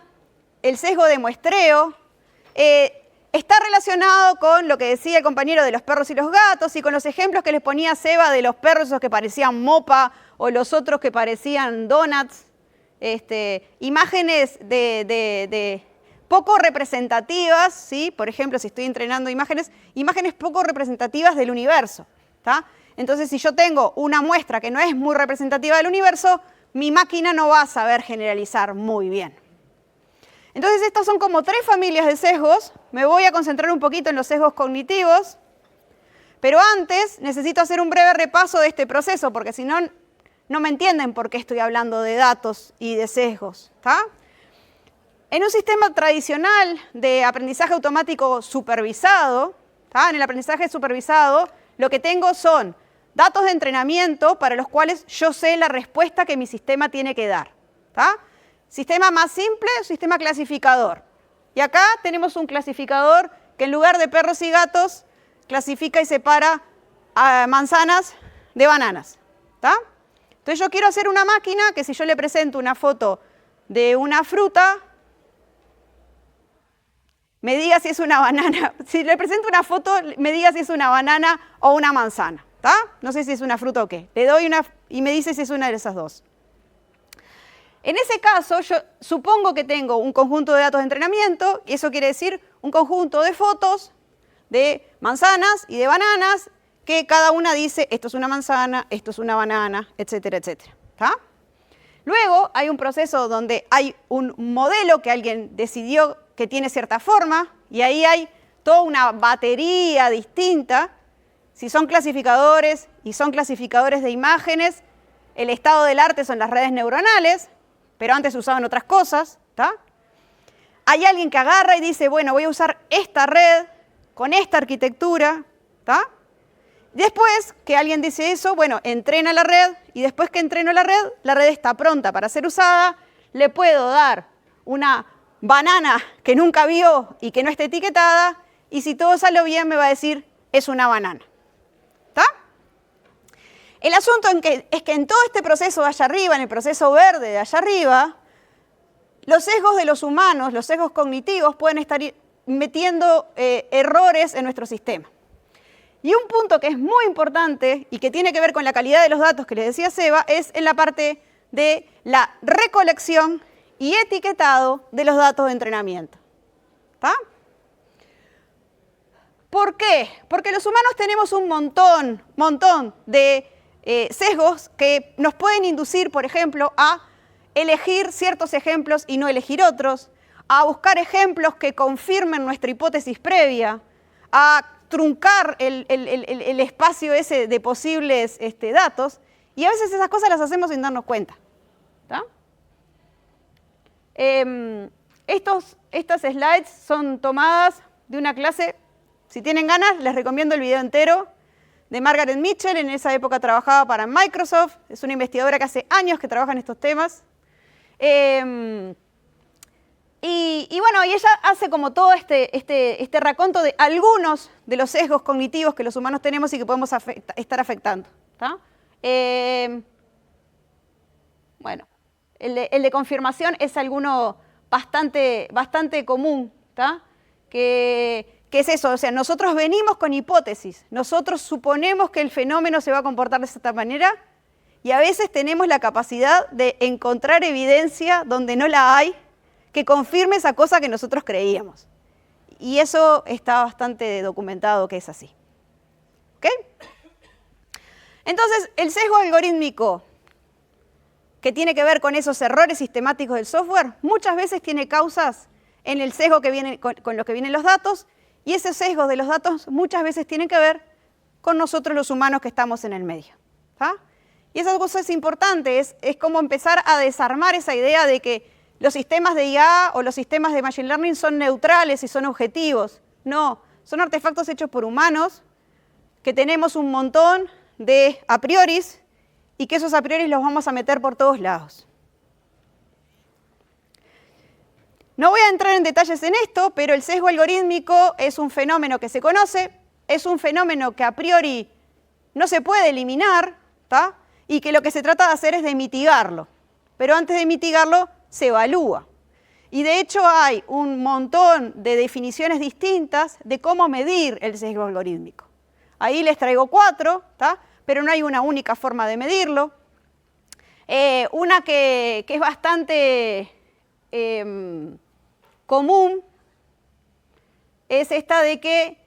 el sesgo de muestreo, está relacionado con lo que decía el compañero de los perros y los gatos y con los ejemplos que les ponía Seba de los perros esos que parecían mopa o los otros que parecían donuts. Imágenes de poco representativas, ¿sí? Por ejemplo, si estoy entrenando imágenes poco representativas del universo. ¿Tá? Entonces, si yo tengo una muestra que no es muy representativa del universo, mi máquina no va a saber generalizar muy bien. Entonces, estas son como tres familias de sesgos. Me voy a concentrar un poquito en los sesgos cognitivos, pero antes necesito hacer un breve repaso de este proceso, porque si no, no me entienden por qué estoy hablando de datos y de sesgos. ¿Tá? En un sistema tradicional de aprendizaje automático supervisado, ¿tá? En el aprendizaje supervisado, lo que tengo son datos de entrenamiento para los cuales yo sé la respuesta que mi sistema tiene que dar. ¿Tá? Sistema más simple, sistema clasificador. Y acá tenemos un clasificador que en lugar de perros y gatos, clasifica y separa manzanas de bananas. ¿Tá? Entonces yo quiero hacer una máquina que si yo le presento una foto de una fruta, me diga si es una banana. Si le presento una foto, me diga si es una banana o una manzana. ¿Tá? No sé si es una fruta o qué. Le doy una y me dice si es una de esas dos. En ese caso, yo supongo que tengo un conjunto de datos de entrenamiento, y eso quiere decir un conjunto de fotos de manzanas y de bananas, que cada una dice, esto es una manzana, esto es una banana, etcétera, etcétera. ¿Tá? Luego hay un proceso donde hay un modelo que alguien decidió que tiene cierta forma, y ahí hay toda una batería distinta. Si son clasificadores y son clasificadores de imágenes, el estado del arte son las redes neuronales, pero antes se usaban otras cosas. ¿Tá? Hay alguien que agarra y dice, bueno, voy a usar esta red con esta arquitectura. ¿Tá? Después que alguien dice eso, bueno, entrena la red, y después que entreno la red está pronta para ser usada, le puedo dar una banana que nunca vio y que no esté etiquetada, y si todo sale bien me va a decir, es una banana. ¿Tá? El asunto es que en todo este proceso de allá arriba, en el proceso verde de allá arriba, los sesgos de los humanos, los sesgos cognitivos, pueden estar metiendo errores en nuestro sistema. Y un punto que es muy importante y que tiene que ver con la calidad de los datos que les decía Seba es en la parte de la recolección y etiquetado de los datos de entrenamiento. ¿Está? ¿Por qué? Porque los humanos tenemos un montón de sesgos que nos pueden inducir, por ejemplo, a elegir ciertos ejemplos y no elegir otros, a buscar ejemplos que confirmen nuestra hipótesis previa, a truncar el espacio ese de posibles datos, y a veces esas cosas las hacemos sin darnos cuenta. ¿Está? Estas slides son tomadas de una clase, si tienen ganas, les recomiendo el video entero, de Margaret Mitchell. En esa época trabajaba para Microsoft, es una investigadora que hace años que trabaja en estos temas. Y bueno, y ella hace como todo este raconto de algunos de los sesgos cognitivos que los humanos tenemos y que podemos estar afectando. ¿Está? Bueno, el de confirmación es alguno bastante común, ¿está? Que es eso, o sea, nosotros venimos con hipótesis, nosotros suponemos que el fenómeno se va a comportar de esta manera y a veces tenemos la capacidad de encontrar evidencia donde no la hay que confirme esa cosa que nosotros creíamos. Y eso está bastante documentado que es así. ¿Ok? Entonces, el sesgo algorítmico que tiene que ver con esos errores sistemáticos del software, muchas veces tiene causas en el sesgo que viene con los que vienen los datos, y esos sesgos de los datos muchas veces tienen que ver con nosotros los humanos que estamos en el medio. ¿Tá? Y esa cosa es importante, es como empezar a desarmar esa idea de que los sistemas de IA o los sistemas de Machine Learning son neutrales y son objetivos. No, son artefactos hechos por humanos que tenemos un montón de a prioris y que esos a priori los vamos a meter por todos lados. No voy a entrar en detalles en esto, pero el sesgo algorítmico es un fenómeno que se conoce, es un fenómeno que a priori no se puede eliminar, ¿tá? Y que lo que se trata de hacer es de mitigarlo. Pero antes de mitigarlo, se evalúa. Y de hecho hay un montón de definiciones distintas de cómo medir el sesgo algorítmico. Ahí les traigo 4, ¿tá? Pero no hay una única forma de medirlo. Una que es bastante común es esta de que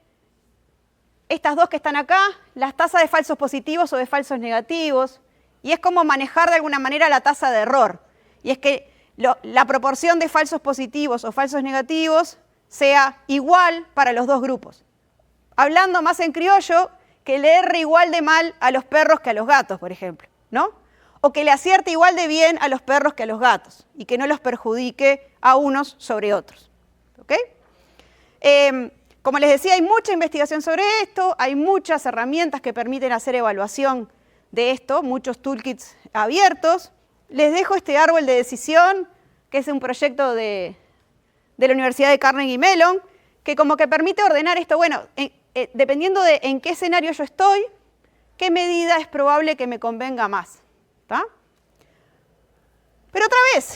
estas dos que están acá, las tasas de falsos positivos o de falsos negativos, y es como manejar de alguna manera la tasa de error. Y es que la proporción de falsos positivos o falsos negativos sea igual para los dos grupos. Hablando más en criollo, que le erre igual de mal a los perros que a los gatos, por ejemplo, ¿no? O que le acierte igual de bien a los perros que a los gatos y que no los perjudique a unos sobre otros. ¿Ok? Como les decía, hay mucha investigación sobre esto, hay muchas herramientas que permiten hacer evaluación de esto, muchos toolkits abiertos. Les dejo este árbol de decisión, que es un proyecto de la Universidad de Carnegie Mellon, que como que permite ordenar esto, bueno, dependiendo de en qué escenario yo estoy, qué medida es probable que me convenga más. ¿Tá? Pero otra vez,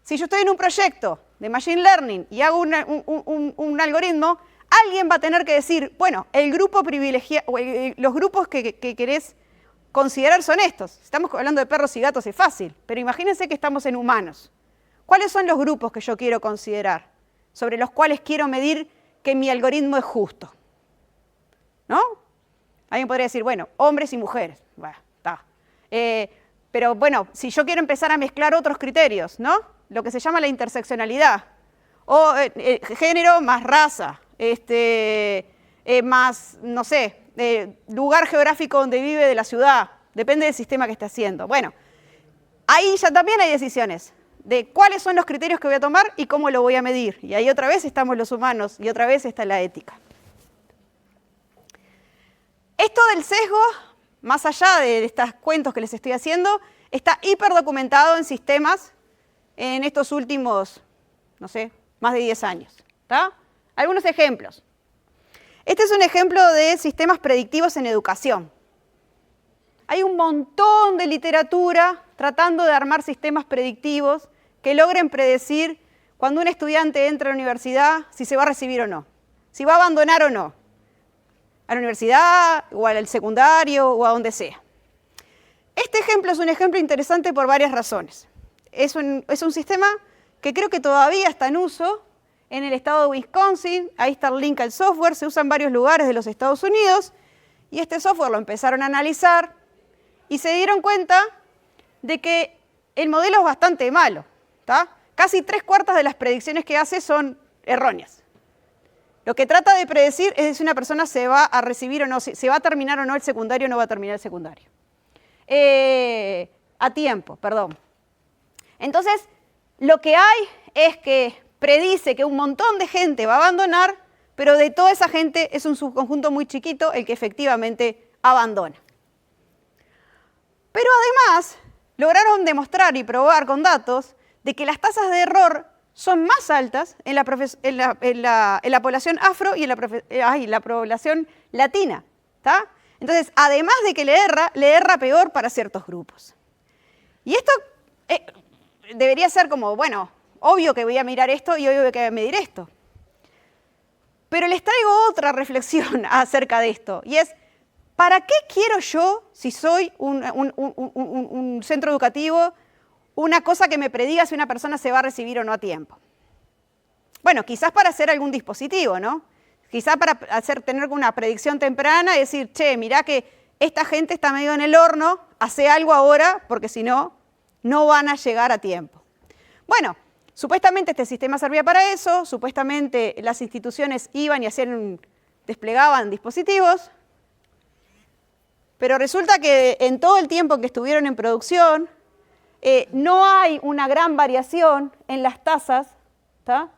si yo estoy en un proyecto de Machine Learning y hago un algoritmo, alguien va a tener que decir, bueno, el grupo privilegiado, los grupos que querés considerar son estos. Si estamos hablando de perros y gatos es fácil, pero imagínense que estamos en humanos. ¿Cuáles son los grupos que yo quiero considerar, sobre los cuales quiero medir que mi algoritmo es justo? ¿No? Alguien podría decir, bueno, hombres y mujeres. Bueno, está. Pero bueno, si yo quiero empezar a mezclar otros criterios, ¿no? Lo que se llama la interseccionalidad. O género más raza, más, no sé, lugar geográfico donde vive de la ciudad. Depende del sistema que esté haciendo. Bueno, ahí ya también hay decisiones de cuáles son los criterios que voy a tomar y cómo lo voy a medir. Y ahí otra vez estamos los humanos y otra vez está la ética. Esto del sesgo, más allá de estos cuentos que les estoy haciendo, está hiperdocumentado en sistemas en estos últimos, no sé, más de 10 años. ¿Tá? Algunos ejemplos. Este es un ejemplo de sistemas predictivos en educación. Hay un montón de literatura tratando de armar sistemas predictivos que logren predecir cuando un estudiante entra a la universidad si se va a recibir o no, si va a abandonar o no. a la universidad o al secundario o a donde sea. Este ejemplo es un ejemplo interesante por varias razones. Es un sistema que creo que todavía está en uso en el estado de Wisconsin. Ahí está el link al software, se usa en varios lugares de los Estados Unidos, y este software lo empezaron a analizar y se dieron cuenta de que el modelo es bastante malo, ¿tá? Casi 3/4 de las predicciones que hace son erróneas. Lo que trata de predecir es si una persona se va a recibir o no, si va a terminar o no el secundario o no va a terminar el secundario. A tiempo, perdón. Entonces, lo que hay es que predice que un montón de gente va a abandonar, pero de toda esa gente es un subconjunto muy chiquito el que efectivamente abandona. Pero además, lograron demostrar y probar con datos de que las tasas de error son más altas en la población afro y en la población latina, ¿tá? Entonces, además de que le erra peor para ciertos grupos. Y esto debería ser como, bueno, obvio que voy a mirar esto y obvio que voy a medir esto. Pero les traigo otra reflexión acerca de esto, y es, ¿para qué quiero yo, si soy un centro educativo, una cosa que me prediga si una persona se va a recibir o no a tiempo? Bueno, quizás para hacer algún dispositivo, ¿no? Quizás para tener una predicción temprana y decir, che, mirá que esta gente está medio en el horno, hace algo ahora, porque si no, no van a llegar a tiempo. Bueno, supuestamente este sistema servía para eso, supuestamente las instituciones iban y desplegaban dispositivos, pero resulta que en todo el tiempo que estuvieron en producción, no hay una gran variación en las tasas, ¿tá?,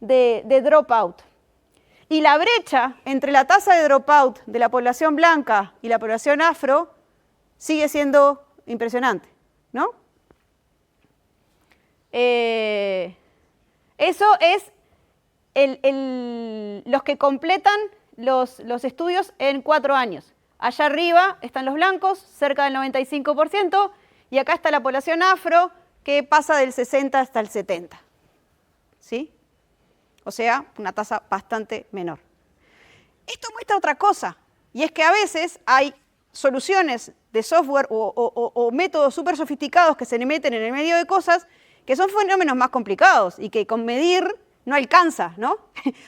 de dropout. Y la brecha entre la tasa de dropout de la población blanca y la población afro sigue siendo impresionante, ¿no? Eso es los que completan los estudios en 4 años. Allá arriba están los blancos, cerca del 95%, y acá está la población afro, que pasa del 60 hasta el 70. ¿Sí? O sea, una tasa bastante menor. Esto muestra otra cosa, y es que a veces hay soluciones de software o métodos súper sofisticados que se le meten en el medio de cosas que son fenómenos más complicados y que con medir no alcanza, ¿no?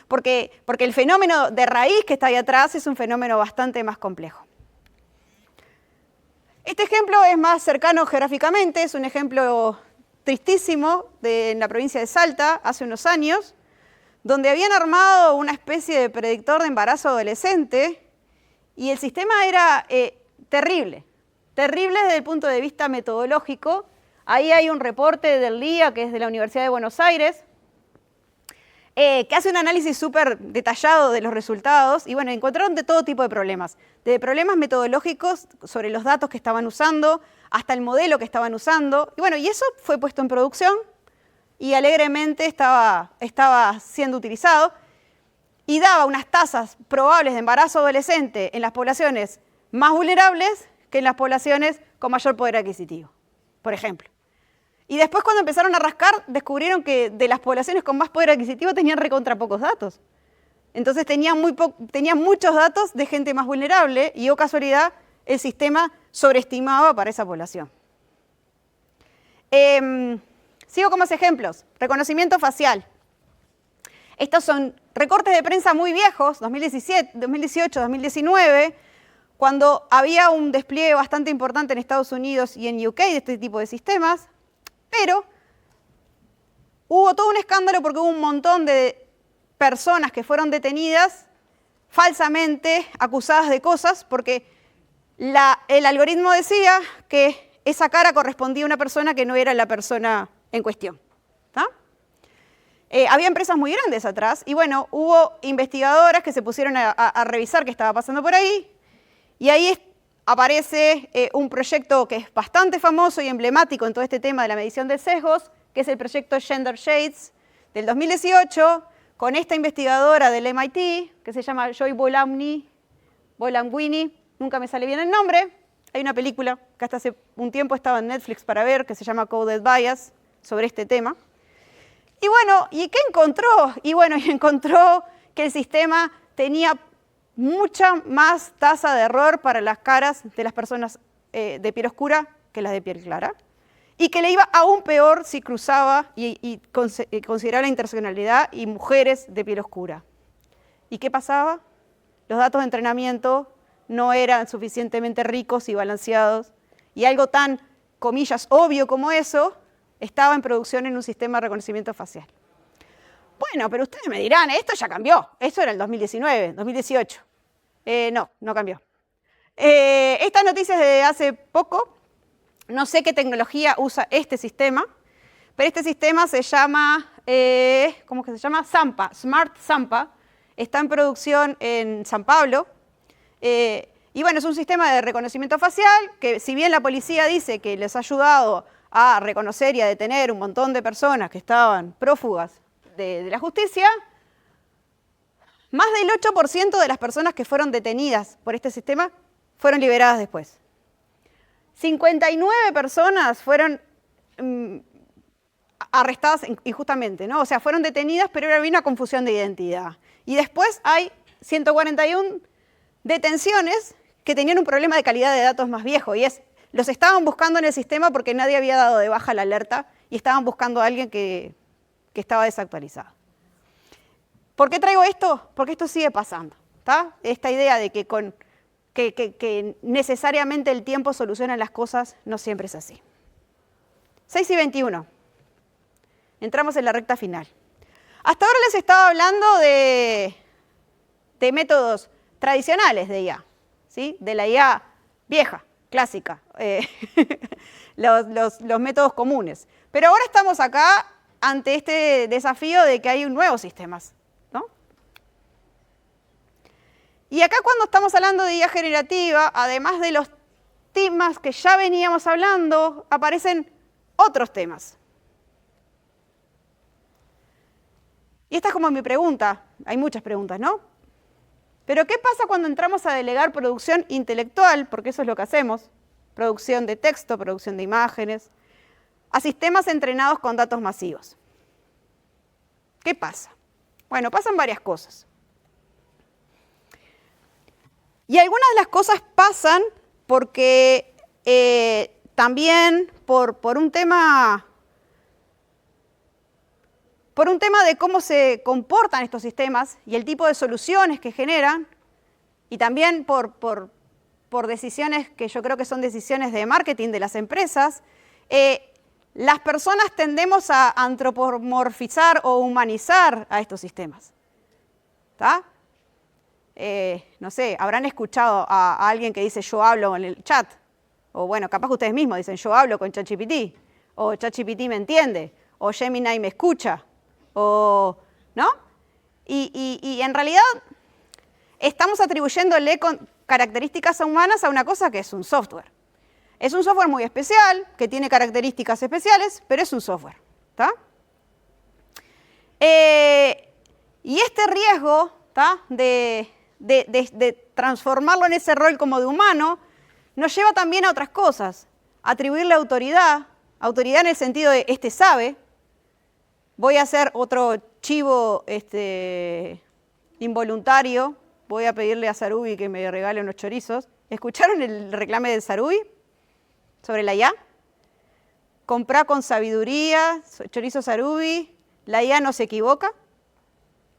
porque el fenómeno de raíz que está ahí atrás es un fenómeno bastante más complejo. Este ejemplo es más cercano geográficamente, es un ejemplo tristísimo en la provincia de Salta, hace unos años, donde habían armado una especie de predictor de embarazo adolescente y el sistema era terrible desde el punto de vista metodológico. Ahí hay un reporte del LIA, que es de la Universidad de Buenos Aires, que hace un análisis súper detallado de los resultados y bueno, encontraron de todo tipo de problemas, de problemas metodológicos sobre los datos que estaban usando, hasta el modelo que estaban usando, y bueno, y eso fue puesto en producción y alegremente estaba siendo utilizado y daba unas tasas probables de embarazo adolescente en las poblaciones más vulnerables que en las poblaciones con mayor poder adquisitivo, por ejemplo. Y después cuando empezaron a rascar, descubrieron que de las poblaciones con más poder adquisitivo tenían recontra pocos datos. Entonces tenían muchos datos de gente más vulnerable y, oh casualidad, el sistema sobreestimaba para esa población. Sigo con más ejemplos. Reconocimiento facial. Estos son recortes de prensa muy viejos, 2017, 2018, 2019, cuando había un despliegue bastante importante en Estados Unidos y en UK de este tipo de sistemas. Pero hubo todo un escándalo porque hubo un montón de personas que fueron detenidas falsamente acusadas de cosas porque el algoritmo decía que esa cara correspondía a una persona que no era la persona en cuestión. ¿Tá? Había empresas muy grandes atrás y bueno, hubo investigadoras que se pusieron a revisar qué estaba pasando por ahí y ahí aparece un proyecto que es bastante famoso y emblemático en todo este tema de la medición de sesgos, que es el proyecto Gender Shades del 2018, con esta investigadora del MIT, que se llama Joy Bolamwini, nunca me sale bien el nombre. Hay una película que hasta hace un tiempo estaba en Netflix para ver, que se llama Coded Bias, sobre este tema. Y bueno, ¿y qué encontró? Y bueno, encontró que el sistema tenía mucha más tasa de error para las caras de las personas de piel oscura que las de piel clara, y que le iba aún peor si cruzaba y consideraba la interseccionalidad y mujeres de piel oscura. ¿Y qué pasaba? Los datos de entrenamiento no eran suficientemente ricos y balanceados, y algo tan, comillas, obvio como eso, estaba en producción en un sistema de reconocimiento facial. Bueno, pero ustedes me dirán, esto ya cambió, esto era el 2019, 2018. No cambió. Esta noticia es de hace poco, no sé qué tecnología usa este sistema, pero este sistema se llama, ¿cómo que se llama? Zampa, Smart Zampa, está en producción en San Pablo, y bueno, es un sistema de reconocimiento facial que, si bien la policía dice que les ha ayudado a reconocer y a detener un montón de personas que estaban prófugas de la justicia, más del 8% de las personas que fueron detenidas por este sistema fueron liberadas después. 59 personas fueron arrestadas injustamente, ¿no? O sea, fueron detenidas, pero había una confusión de identidad. Y después hay 141 detenciones que tenían un problema de calidad de datos más viejo, y es, los estaban buscando en el sistema porque nadie había dado de baja la alerta y estaban buscando a alguien que estaba desactualizado. ¿Por qué traigo esto? Porque esto sigue pasando, ¿tá? Esta idea de que necesariamente el tiempo soluciona las cosas no siempre es así. 6:21. Entramos en la recta final. Hasta ahora les estaba hablando de métodos tradicionales de IA, ¿sí? De la IA vieja, clásica, los métodos comunes. Pero ahora estamos acá ante este desafío de que hay nuevos sistemas, ¿no? Y acá, cuando estamos hablando de IA generativa, además de los temas que ya veníamos hablando, aparecen otros temas. Y esta es como mi pregunta, hay muchas preguntas, ¿no? Pero ¿qué pasa cuando entramos a delegar producción intelectual, porque eso es lo que hacemos, producción de texto, producción de imágenes, a sistemas entrenados con datos masivos? ¿Qué pasa? Bueno, pasan varias cosas. Y algunas de las cosas pasan porque también por un tema de cómo se comportan estos sistemas y el tipo de soluciones que generan, y también por decisiones que yo creo que son decisiones de marketing de las empresas, las personas tendemos a antropomorfizar o humanizar a estos sistemas. ¿Está? No sé, habrán escuchado a alguien que dice yo hablo en el chat, o bueno, capaz que ustedes mismos dicen yo hablo con ChatGPT, o ChatGPT me entiende, o Gemini me escucha, o ¿no? Y en realidad estamos atribuyéndole con características humanas a una cosa que es un software. Es un software muy especial, que tiene características especiales, pero es un software. ¿Tá? Y este riesgo, ¿tá? de transformarlo en ese rol como de humano, nos lleva también a otras cosas. Atribuirle autoridad en el sentido de este sabe. Voy a hacer otro chivo involuntario, voy a pedirle a Sarubi que me regale unos chorizos. ¿Escucharon el reclame de Sarubi sobre la IA? Comprá con sabiduría, chorizo Sarubi, la IA no se equivoca.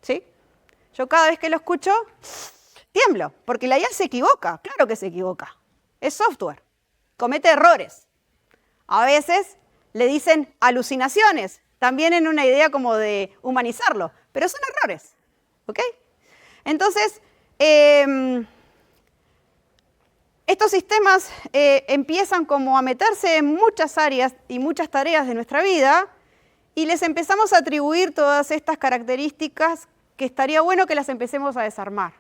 ¿Sí? Yo cada vez que lo escucho, tiemblo, porque la IA se equivoca, claro que se equivoca. Es software, comete errores. A veces le dicen alucinaciones, también en una idea como de humanizarlo, pero son errores, ¿ok? Entonces, estos sistemas empiezan como a meterse en muchas áreas y muchas tareas de nuestra vida y les empezamos a atribuir todas estas características que estaría bueno que las empecemos a desarmar.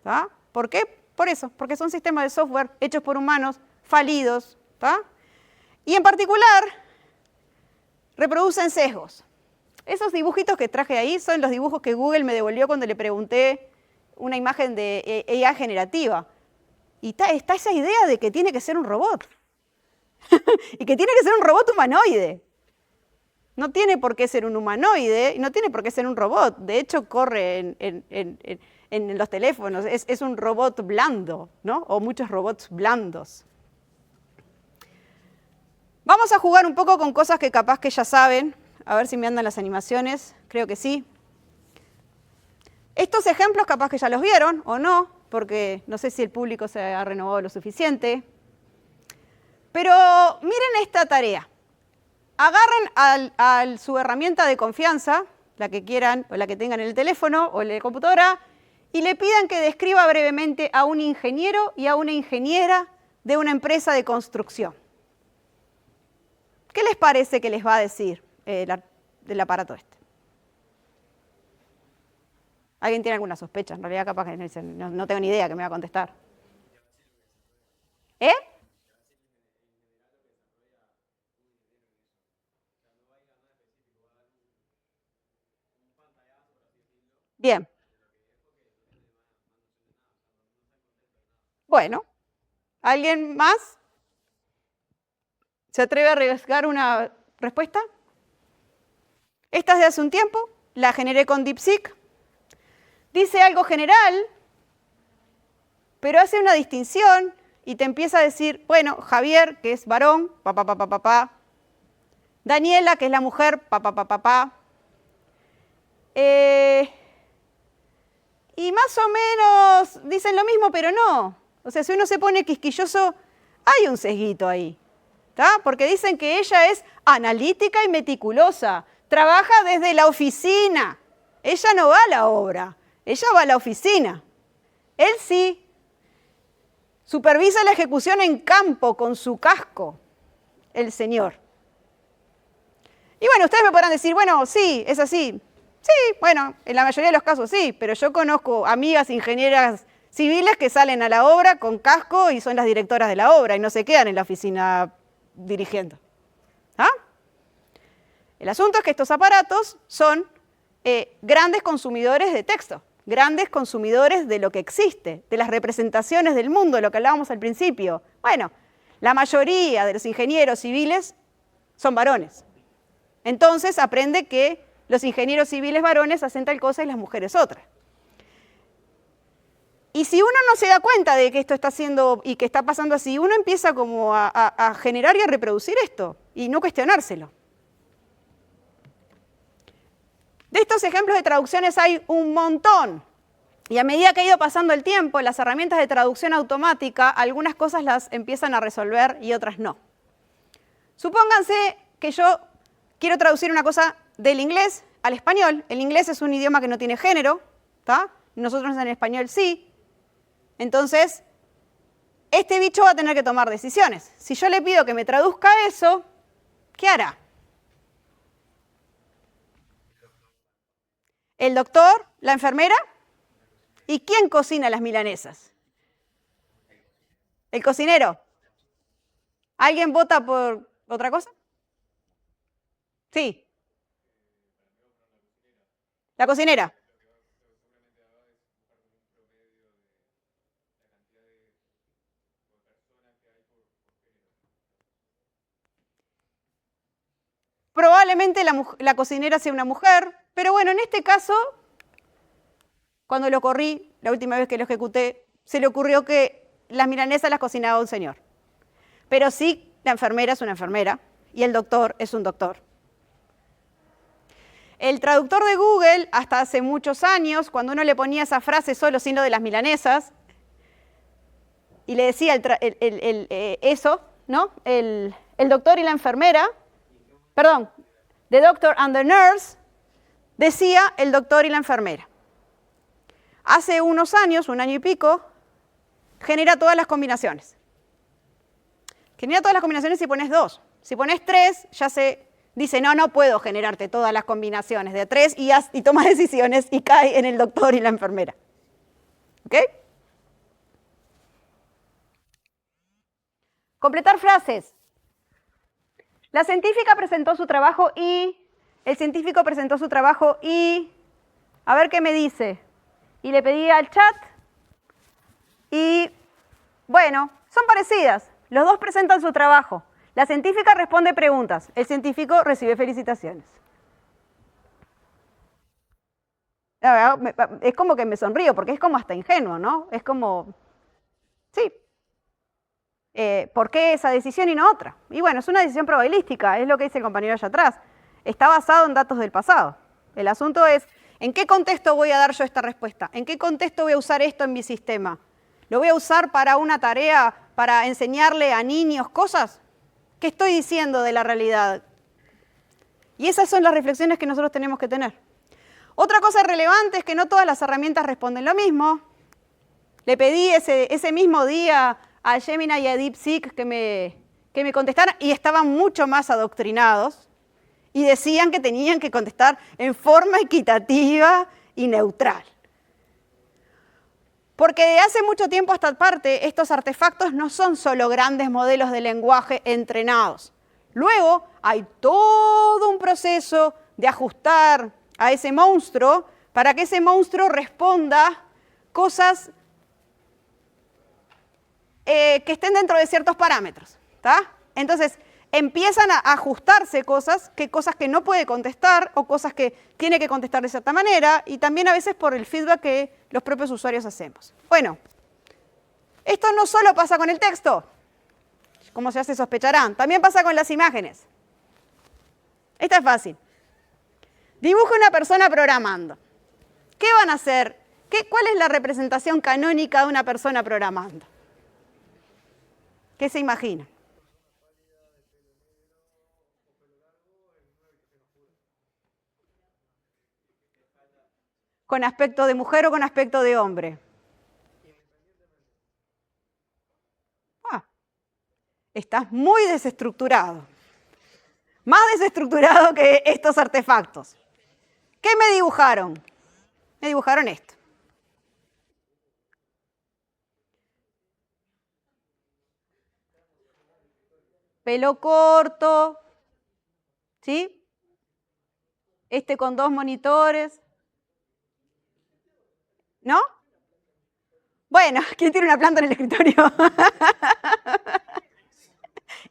¿Tá? ¿Por qué? Por eso, porque son sistemas de software hechos por humanos, falidos, ¿tá? Y en particular reproducen sesgos. Esos dibujitos que traje ahí son los dibujos que Google me devolvió cuando le pregunté una imagen de IA generativa. Y está esa idea de que tiene que ser un robot. Y que tiene que ser un robot humanoide. No tiene por qué ser un humanoide y no tiene por qué ser un robot. De hecho, corre en los teléfonos. Es un robot blando, ¿no? O muchos robots blandos. Vamos a jugar un poco con cosas que capaz que ya saben. A ver si me andan las animaciones. Creo que sí. Estos ejemplos capaz que ya los vieron o no, porque no sé si el público se ha renovado lo suficiente. Pero miren esta tarea. Agarren a su herramienta de confianza, la que quieran o la que tengan en el teléfono o en la computadora, y le pidan que describa brevemente a un ingeniero y a una ingeniera de una empresa de construcción. ¿Qué les parece que les va a decir del aparato este? ¿Alguien tiene alguna sospecha? En realidad capaz que no tengo ni idea que me va a contestar. ¿Eh? Bien. Bueno, ¿alguien más se atreve a arriesgar una respuesta? Esta es de hace un tiempo, la generé con DeepSeek. Dice algo general, pero hace una distinción y te empieza a decir, bueno, Javier, que es varón, papá, papá, papá. Daniela, que es la mujer, papá, papá, papá. Y más o menos dicen lo mismo, pero no. O sea, si uno se pone quisquilloso, hay un sesguito ahí, ¿tá? Porque dicen que ella es analítica y meticulosa, trabaja desde la oficina. Ella no va a la obra, ella va a la oficina. Él sí, supervisa la ejecución en campo con su casco, el señor. Y bueno, ustedes me podrán decir, bueno, sí, es así. Sí, bueno, en la mayoría de los casos sí, pero yo conozco amigas ingenieras civiles que salen a la obra con casco y son las directoras de la obra y no se quedan en la oficina dirigiendo. ¿Ah? El asunto es que estos aparatos son grandes consumidores de texto, grandes consumidores de lo que existe, de las representaciones del mundo, lo que hablábamos al principio. Bueno, la mayoría de los ingenieros civiles son varones. Entonces aprende que los ingenieros civiles varones hacen tal cosa y las mujeres otra. Y si uno no se da cuenta de que esto está haciendo y que está pasando así, uno empieza como a generar y a reproducir esto y no cuestionárselo. De estos ejemplos de traducciones hay un montón. Y a medida que ha ido pasando el tiempo, las herramientas de traducción automática, algunas cosas las empiezan a resolver y otras no. Supónganse que yo quiero traducir una cosa del inglés al español. El inglés es un idioma que no tiene género, ¿tá? Nosotros en español sí. Entonces, este bicho va a tener que tomar decisiones. Si yo le pido que me traduzca eso, ¿qué hará? ¿El doctor? ¿La enfermera? ¿Y quién cocina las milanesas? ¿El cocinero? ¿Alguien vota por otra cosa? Sí. La cocinera. Probablemente la cocinera sea una mujer, pero bueno, en este caso, cuando lo corrí, la última vez que lo ejecuté, se le ocurrió que las milanesas las cocinaba un señor. Pero sí, la enfermera es una enfermera y el doctor es un doctor. El traductor de Google, hasta hace muchos años, cuando uno le ponía esa frase solo sin lo de las milanesas, y le decía eso, ¿no? El doctor y la enfermera, perdón, the doctor and the nurse, decía el doctor y la enfermera. Hace unos años, un año y pico, genera todas las combinaciones. Genera todas las combinaciones si pones 2. Si pones 3, ya se dice, no puedo generarte todas las combinaciones de 3 y toma decisiones y cae en el doctor y la enfermera. ¿Ok? Completar frases. La científica presentó su trabajo y, el científico presentó su trabajo y, a ver qué me dice. Y le pedí al chat y, bueno, son parecidas. Los dos presentan su trabajo. La científica responde preguntas, el científico recibe felicitaciones. Es como que me sonrío, porque es como hasta ingenuo, ¿no? Es como, sí, ¿por qué esa decisión y no otra? Y bueno, es una decisión probabilística, es lo que dice el compañero allá atrás. Está basado en datos del pasado. El asunto es, ¿en qué contexto voy a dar yo esta respuesta? ¿En qué contexto voy a usar esto en mi sistema? ¿Lo voy a usar para una tarea, para enseñarle a niños cosas? ¿Qué estoy diciendo de la realidad? Y esas son las reflexiones que nosotros tenemos que tener. Otra cosa relevante es que no todas las herramientas responden lo mismo. Le pedí ese mismo día a Gemini y a DeepSeek que me contestaran y estaban mucho más adoctrinados y decían que tenían que contestar en forma equitativa y neutral. Porque de hace mucho tiempo a esta parte, estos artefactos no son solo grandes modelos de lenguaje entrenados. Luego hay todo un proceso de ajustar a ese monstruo para que ese monstruo responda cosas que estén dentro de ciertos parámetros, ¿tá? Entonces, empiezan a ajustarse cosas que no puede contestar o cosas que tiene que contestar de cierta manera y también a veces por el feedback que los propios usuarios hacemos. Bueno, esto no solo pasa con el texto, como ya se sospecharán, también pasa con las imágenes. Esta es fácil. Dibujo una persona programando. ¿Qué van a hacer? ¿Cuál es la representación canónica de una persona programando? ¿Qué se imagina? ¿Con aspecto de mujer o con aspecto de hombre? Estás muy desestructurado. Más desestructurado que estos artefactos. ¿Qué me dibujaron? Me dibujaron esto. Pelo corto, ¿sí? Este con 2 monitores. ¿No? Bueno, ¿quién tiene una planta en el escritorio?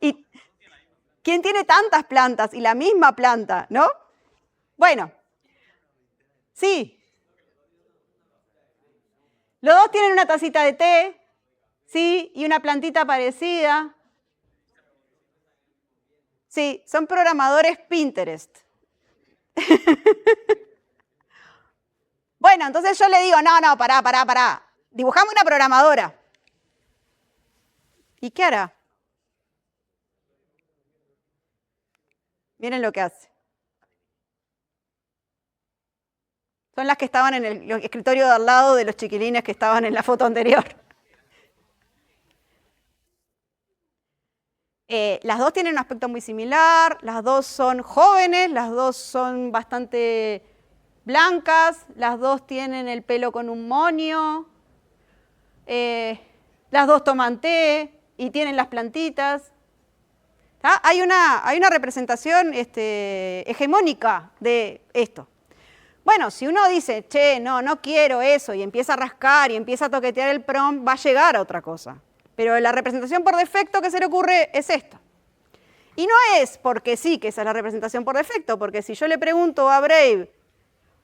¿Y quién tiene tantas plantas y la misma planta, no? Bueno, sí. Los dos tienen una tacita de té, sí, y una plantita parecida. Sí, son programadores Pinterest. Bueno, entonces yo le digo, no, pará. Dibujame una programadora. ¿Y qué hará? Miren lo que hace. Son las que estaban en el escritorio de al lado de los chiquilines que estaban en la foto anterior. Las dos tienen un aspecto muy similar, las dos son jóvenes, las dos son bastante blancas, las dos tienen el pelo con un moño, las dos toman té y tienen las plantitas. ¿Tá? Hay una representación hegemónica de esto. Bueno, si uno dice, che, no quiero eso, y empieza a rascar y empieza a toquetear el prompt, va a llegar a otra cosa. Pero la representación por defecto que se le ocurre es esto. Y no es porque sí que esa es la representación por defecto, porque si yo le pregunto a Brave,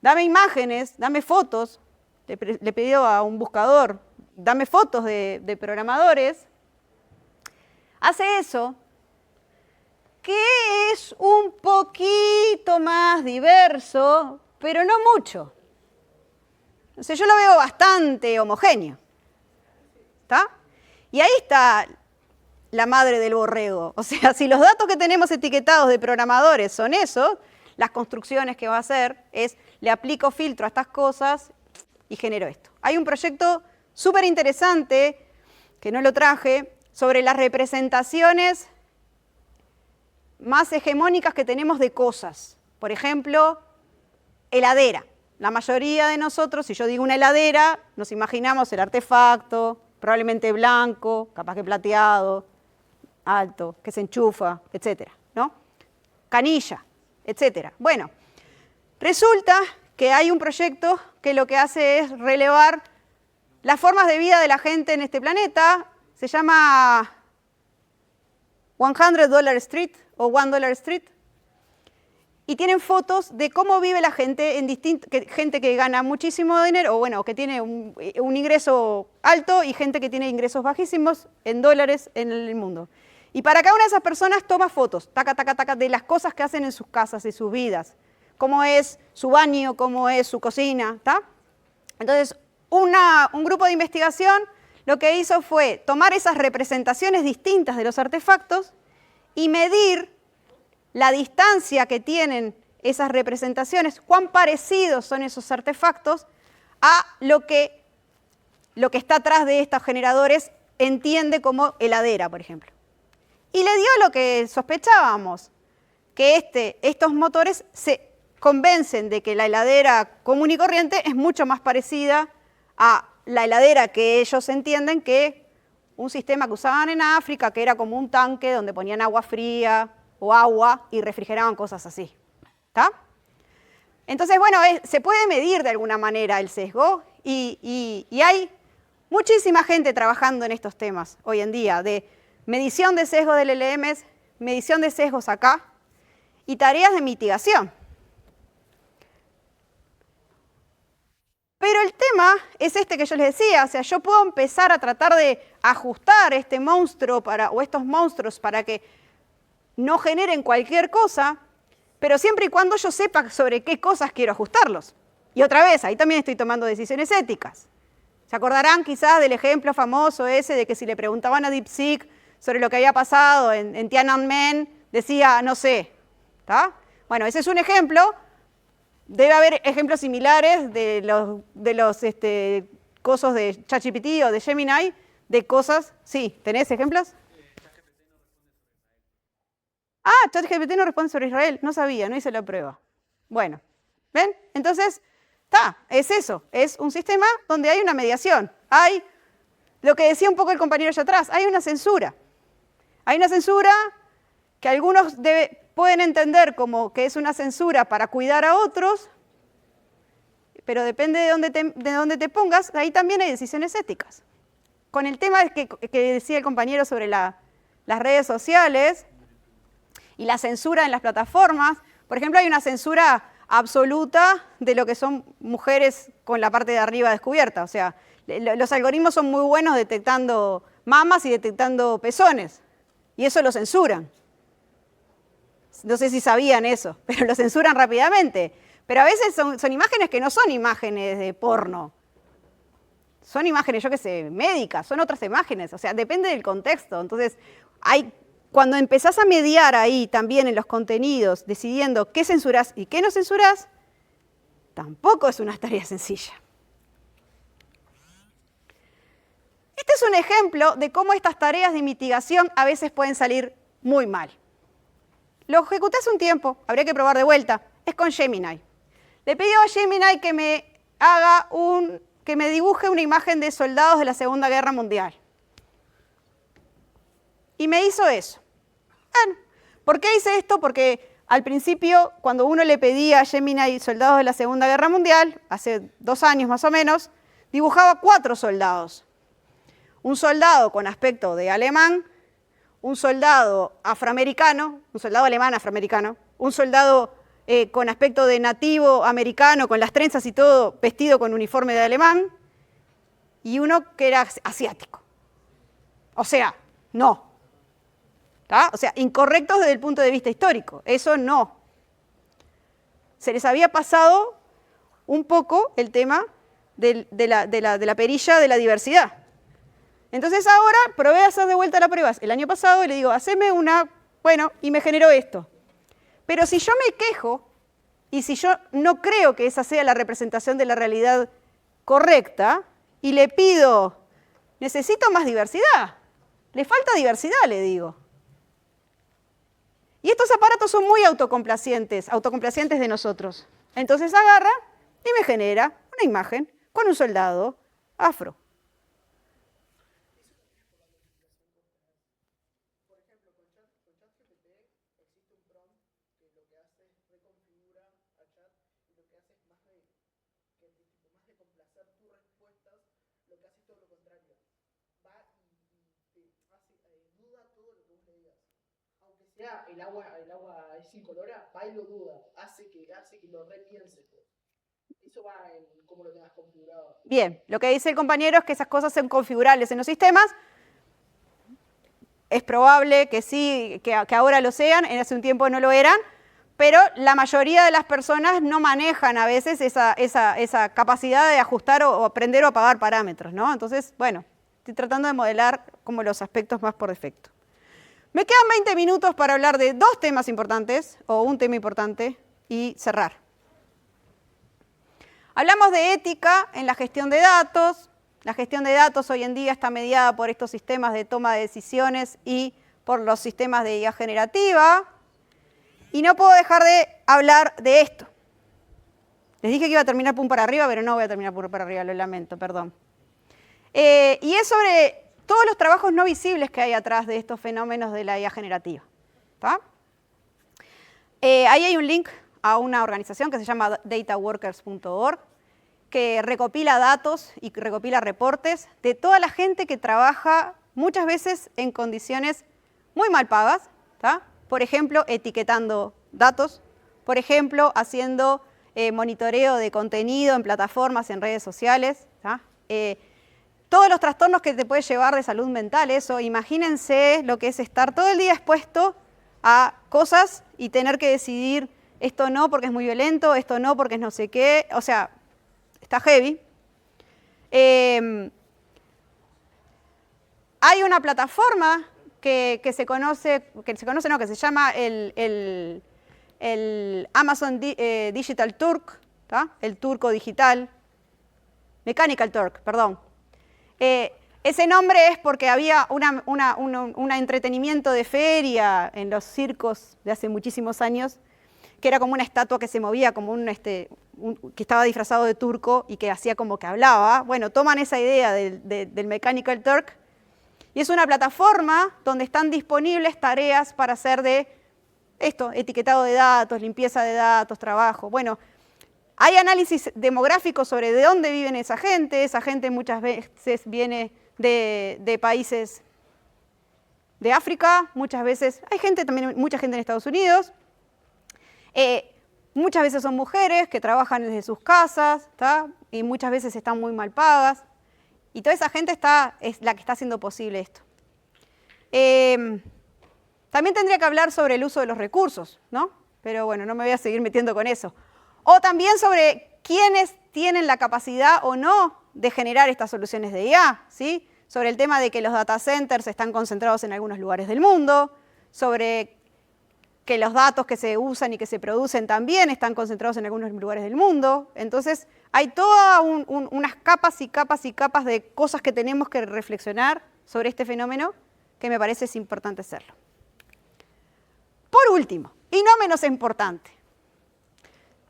dame imágenes, dame fotos, le pido a un buscador, dame fotos de programadores, hace eso, que es un poquito más diverso, pero no mucho. O sea, yo lo veo bastante homogéneo. ¿Está? Y ahí está la madre del borrego. O sea, si los datos que tenemos etiquetados de programadores son esos, las construcciones que va a hacer es, le aplico filtro a estas cosas y genero esto. Hay un proyecto súper interesante, que no lo traje, sobre las representaciones más hegemónicas que tenemos de cosas. Por ejemplo, heladera. La mayoría de nosotros, si yo digo una heladera, nos imaginamos el artefacto, probablemente blanco, capaz que plateado, alto, que se enchufa, etcétera, ¿no? Canilla, etcétera. Bueno, resulta que hay un proyecto que lo que hace es relevar las formas de vida de la gente en este planeta. Se llama $100 Street o $1 Street. Y tienen fotos de cómo vive la gente, gente que gana muchísimo dinero, o bueno, que tiene un ingreso alto y gente que tiene ingresos bajísimos en dólares en el mundo. Y para cada una de esas personas toma fotos, taca, taca, taca, de las cosas que hacen en sus casas y sus vidas. Cómo es su baño, cómo es su cocina, ¿está? Entonces, un grupo de investigación lo que hizo fue tomar esas representaciones distintas de los artefactos y medir la distancia que tienen esas representaciones, cuán parecidos son esos artefactos a lo que está atrás de estos generadores entiende como heladera, por ejemplo. Y le dio lo que sospechábamos, que estos motores se convencen de que la heladera común y corriente es mucho más parecida a la heladera que ellos entienden que un sistema que usaban en África, que era como un tanque donde ponían agua fría o agua y refrigeraban cosas así. ¿Está? Entonces, bueno, se puede medir de alguna manera el sesgo y hay muchísima gente trabajando en estos temas hoy en día, de medición de sesgo del LLMs, medición de sesgos acá y tareas de mitigación. Pero el tema es este que yo les decía, o sea, yo puedo empezar a tratar de ajustar este monstruo o estos monstruos para que no generen cualquier cosa, pero siempre y cuando yo sepa sobre qué cosas quiero ajustarlos. Y otra vez, ahí también estoy tomando decisiones éticas. ¿Se acordarán quizás del ejemplo famoso ese de que si le preguntaban a DeepSeek sobre lo que había pasado en Tiananmen, decía, no sé, ¿está? Bueno, ese es un ejemplo. Debe haber ejemplos similares de los cosos de ChatGPT o de Gemini, de cosas. Sí, ¿tenés ejemplos? Ah, ChatGPT no responde sobre Israel. No sabía, no hice la prueba. Bueno, ¿ven? Entonces, es eso. Es un sistema donde hay una mediación. Hay, lo que decía un poco el compañero allá atrás, hay una censura. Hay una censura que algunos pueden entender como que es una censura para cuidar a otros, pero depende de dónde te pongas, ahí también hay decisiones éticas. Con el tema que decía el compañero sobre las redes sociales y la censura en las plataformas, por ejemplo, hay una censura absoluta de lo que son mujeres con la parte de arriba descubierta. O sea, los algoritmos son muy buenos detectando mamas y detectando pezones, y eso lo censuran. No sé si sabían eso, pero lo censuran rápidamente. Pero a veces son imágenes que no son imágenes de porno. Son imágenes, yo qué sé, médicas, son otras imágenes. O sea, depende del contexto. Entonces, cuando empezás a mediar ahí también en los contenidos, decidiendo qué censurás y qué no censurás, tampoco es una tarea sencilla. Este es un ejemplo de cómo estas tareas de mitigación a veces pueden salir muy mal. Lo ejecuté hace un tiempo, habría que probar de vuelta. Es con Gemini. Le pedí a Gemini que me dibuje una imagen de soldados de la Segunda Guerra Mundial. Y me hizo eso. Bueno, ¿por qué hice esto? Porque al principio, cuando uno le pedía a Gemini soldados de la Segunda Guerra Mundial, hace 2 años más o menos, dibujaba 4 soldados. Un soldado con aspecto de alemán, un soldado afroamericano, un soldado alemán afroamericano, un soldado con aspecto de nativo americano, con las trenzas y todo, vestido con uniforme de alemán, y uno que era asiático. O sea, no. ¿Tá? O sea, incorrectos desde el punto de vista histórico. Eso no. Se les había pasado un poco el tema de la perilla de la diversidad. Entonces ahora probé a hacer de vuelta la prueba el año pasado y le digo, haceme una, bueno, y me generó esto. Pero si yo me quejo y si yo no creo que esa sea la representación de la realidad correcta y le pido, necesito más diversidad, le falta diversidad, le digo. Y estos aparatos son muy autocomplacientes de nosotros. Entonces agarra y me genera una imagen con un soldado afro. aunque sea el agua es incolora, va y lo duda, hace que lo repienses. Eso va en cómo lo tengas configurado. Bien, lo que dice el compañero es que esas cosas son configurables en los sistemas. Es probable que sí, que ahora lo sean, en hace un tiempo no lo eran, pero la mayoría de las personas no manejan a veces esa capacidad de ajustar o aprender o apagar parámetros, ¿no? Entonces, bueno, estoy tratando de modelar como los aspectos más por defecto. Me quedan 20 minutos para hablar de dos temas importantes, o un tema importante, y cerrar. Hablamos de ética en la gestión de datos. La gestión de datos hoy en día está mediada por estos sistemas de toma de decisiones y por los sistemas de IA generativa. Y no puedo dejar de hablar de esto. Les dije que iba a terminar pum para arriba, pero no voy a terminar pum para arriba, lo lamento, perdón. Y es sobre todos los trabajos no visibles que hay atrás de estos fenómenos de la IA generativa. ¿Tá? Ahí hay un link a una organización que se llama dataworkers.org, que recopila datos y recopila reportes de toda la gente que trabaja muchas veces en condiciones muy mal pagas, ¿tá? Por ejemplo, etiquetando datos, por ejemplo, haciendo monitoreo de contenido en plataformas, en redes sociales, ¿tá? Todos los trastornos que te puede llevar de salud mental, eso, imagínense lo que es estar todo el día expuesto a cosas y tener que decidir esto no porque es muy violento, esto no porque es no sé qué, o sea, está heavy. Hay una plataforma que se llama el Amazon Digital Turk, ¿tá? El turco digital, Mechanical Turk, perdón. Ese nombre es porque había un entretenimiento de feria en los circos de hace muchísimos años, que era como una estatua que se movía, como que estaba disfrazado de turco y que hacía como que hablaba. Bueno, toman esa idea del Mechanical Turk y es una plataforma donde están disponibles tareas para hacer de esto, etiquetado de datos, limpieza de datos, trabajo. Bueno, hay análisis demográficos sobre de dónde viven esa gente muchas veces viene de países de África, muchas veces, hay también mucha gente en Estados Unidos. Muchas veces son mujeres que trabajan desde sus casas, ¿tá? Y muchas veces están muy mal pagas. Y toda esa gente es la que está haciendo posible esto. También tendría que hablar sobre el uso de los recursos, ¿no? Pero bueno, no me voy a seguir metiendo con eso. O también sobre quiénes tienen la capacidad o no de generar estas soluciones de IA, ¿sí? Sobre el tema de que los data centers están concentrados en algunos lugares del mundo, sobre que los datos que se usan y que se producen también están concentrados en algunos lugares del mundo. Entonces, hay todas unas capas y capas y capas de cosas que tenemos que reflexionar sobre este fenómeno que me parece es importante hacerlo. Por último, y no menos importante,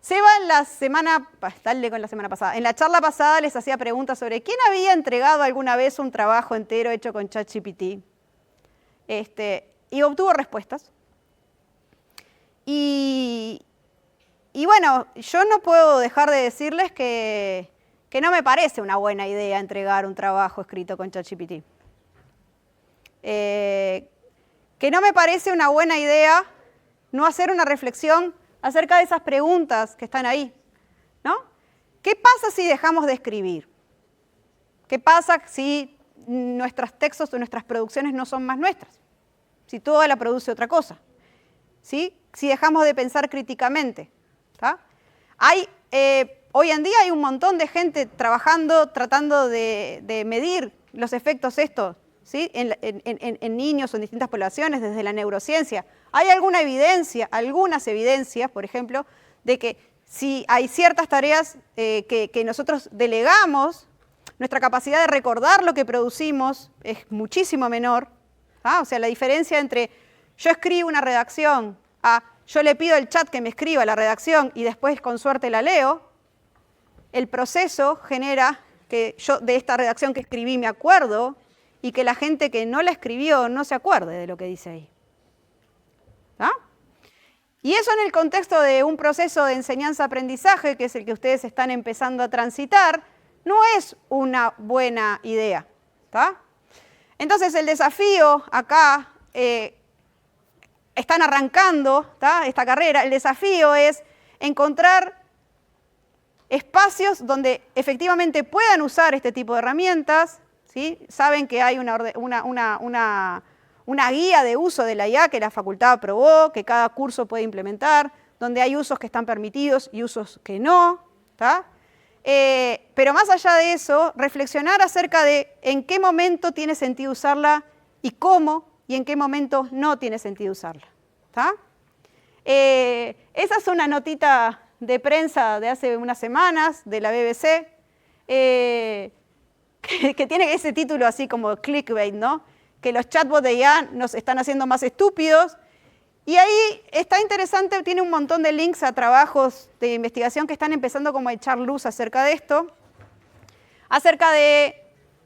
Seba en la semana pasada, en la charla pasada les hacía preguntas sobre quién había entregado alguna vez un trabajo entero hecho con ChatGPT. Y obtuvo respuestas. Y bueno, yo no puedo dejar de decirles que no me parece una buena idea entregar un trabajo escrito con ChatGPT. Que no me parece una buena idea no hacer una reflexión acerca de esas preguntas que están ahí, ¿no? ¿Qué pasa si dejamos de escribir? ¿Qué pasa si nuestros textos o nuestras producciones no son más nuestras? Si toda la produce otra cosa, ¿sí? Si dejamos de pensar críticamente, ¿tá? Hoy en día hay un montón de gente trabajando, tratando de medir los efectos estos, ¿sí? en niños o en distintas poblaciones, desde la neurociencia. Hay algunas evidencias, por ejemplo, de que si hay ciertas tareas que nosotros delegamos, nuestra capacidad de recordar lo que producimos es muchísimo menor. O sea, la diferencia entre yo escribo una redacción yo le pido al chat que me escriba la redacción y después con suerte la leo, el proceso genera que yo de esta redacción que escribí me acuerdo y que la gente que no la escribió no se acuerde de lo que dice ahí. ¿Ah? Y eso en el contexto de un proceso de enseñanza-aprendizaje, que es el que ustedes están empezando a transitar, no es una buena idea. ¿Tá? Entonces el desafío acá están arrancando, ¿tá?, esta carrera, el desafío es encontrar espacios donde efectivamente puedan usar este tipo de herramientas, ¿sí? Saben que hay una guía de uso de la IA que la facultad aprobó, que cada curso puede implementar, donde hay usos que están permitidos y usos que no, ¿tá? Pero más allá de eso, reflexionar acerca de en qué momento tiene sentido usarla y cómo, y en qué momento no tiene sentido usarla, ¿tá? Esa es una notita de prensa de hace unas semanas de la BBC, que tiene ese título así como clickbait, ¿no? Que los chatbots de IA nos están haciendo más estúpidos. Y ahí está interesante, tiene un montón de links a trabajos de investigación que están empezando como a echar luz acerca de esto, acerca de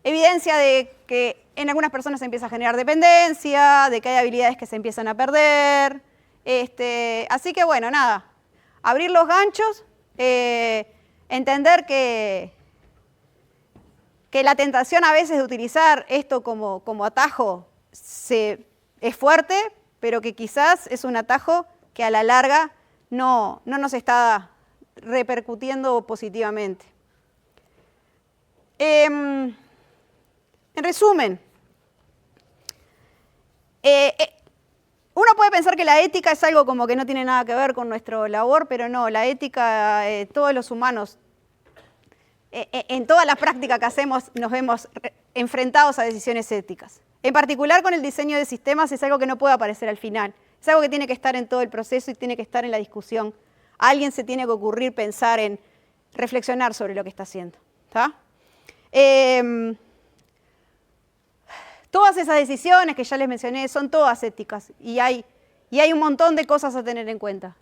evidencia de que en algunas personas se empieza a generar dependencia, de que hay habilidades que se empiezan a perder. Así que bueno, nada, abrir los ganchos, entender que la tentación a veces de utilizar esto como atajo es fuerte, pero que quizás es un atajo que a la larga no nos está repercutiendo positivamente. En resumen, uno puede pensar que la ética es algo como que no tiene nada que ver con nuestra labor, pero no, la ética, todos los humanos, en todas las prácticas que hacemos nos vemos enfrentados a decisiones éticas. En particular con el diseño de sistemas es algo que no puede aparecer al final, es algo que tiene que estar en todo el proceso y tiene que estar en la discusión. A alguien se tiene que ocurrir pensar en reflexionar sobre lo que está haciendo, ¿tá? Todas esas decisiones que ya les mencioné son todas éticas y hay un montón de cosas a tener en cuenta.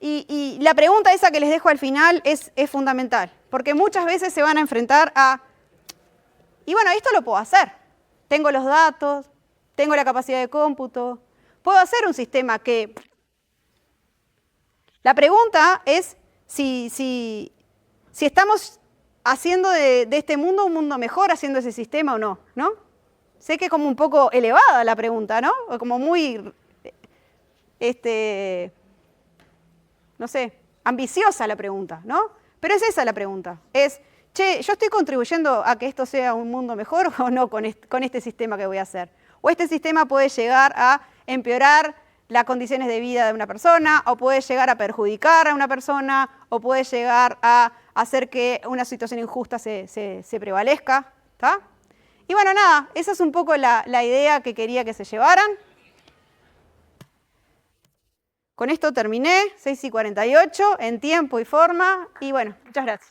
Y la pregunta esa que les dejo al final es fundamental, porque muchas veces se van a enfrentar a, y bueno, esto lo puedo hacer, tengo los datos, tengo la capacidad de cómputo, puedo hacer un sistema que... La pregunta es si estamos haciendo de este mundo un mundo mejor haciendo ese sistema o no, ¿no? Sé que es como un poco elevada la pregunta, ¿no? O como muy, no sé, ambiciosa la pregunta, ¿no? Pero es esa la pregunta. Es, che, ¿yo estoy contribuyendo a que esto sea un mundo mejor o no con este sistema que voy a hacer? O este sistema puede llegar a empeorar las condiciones de vida de una persona, o puede llegar a perjudicar a una persona, o puede llegar a hacer que una situación injusta se prevalezca, ¿está? Y bueno, nada, esa es un poco la idea que quería que se llevaran. Con esto terminé, 6:48, en tiempo y forma, y bueno, muchas gracias.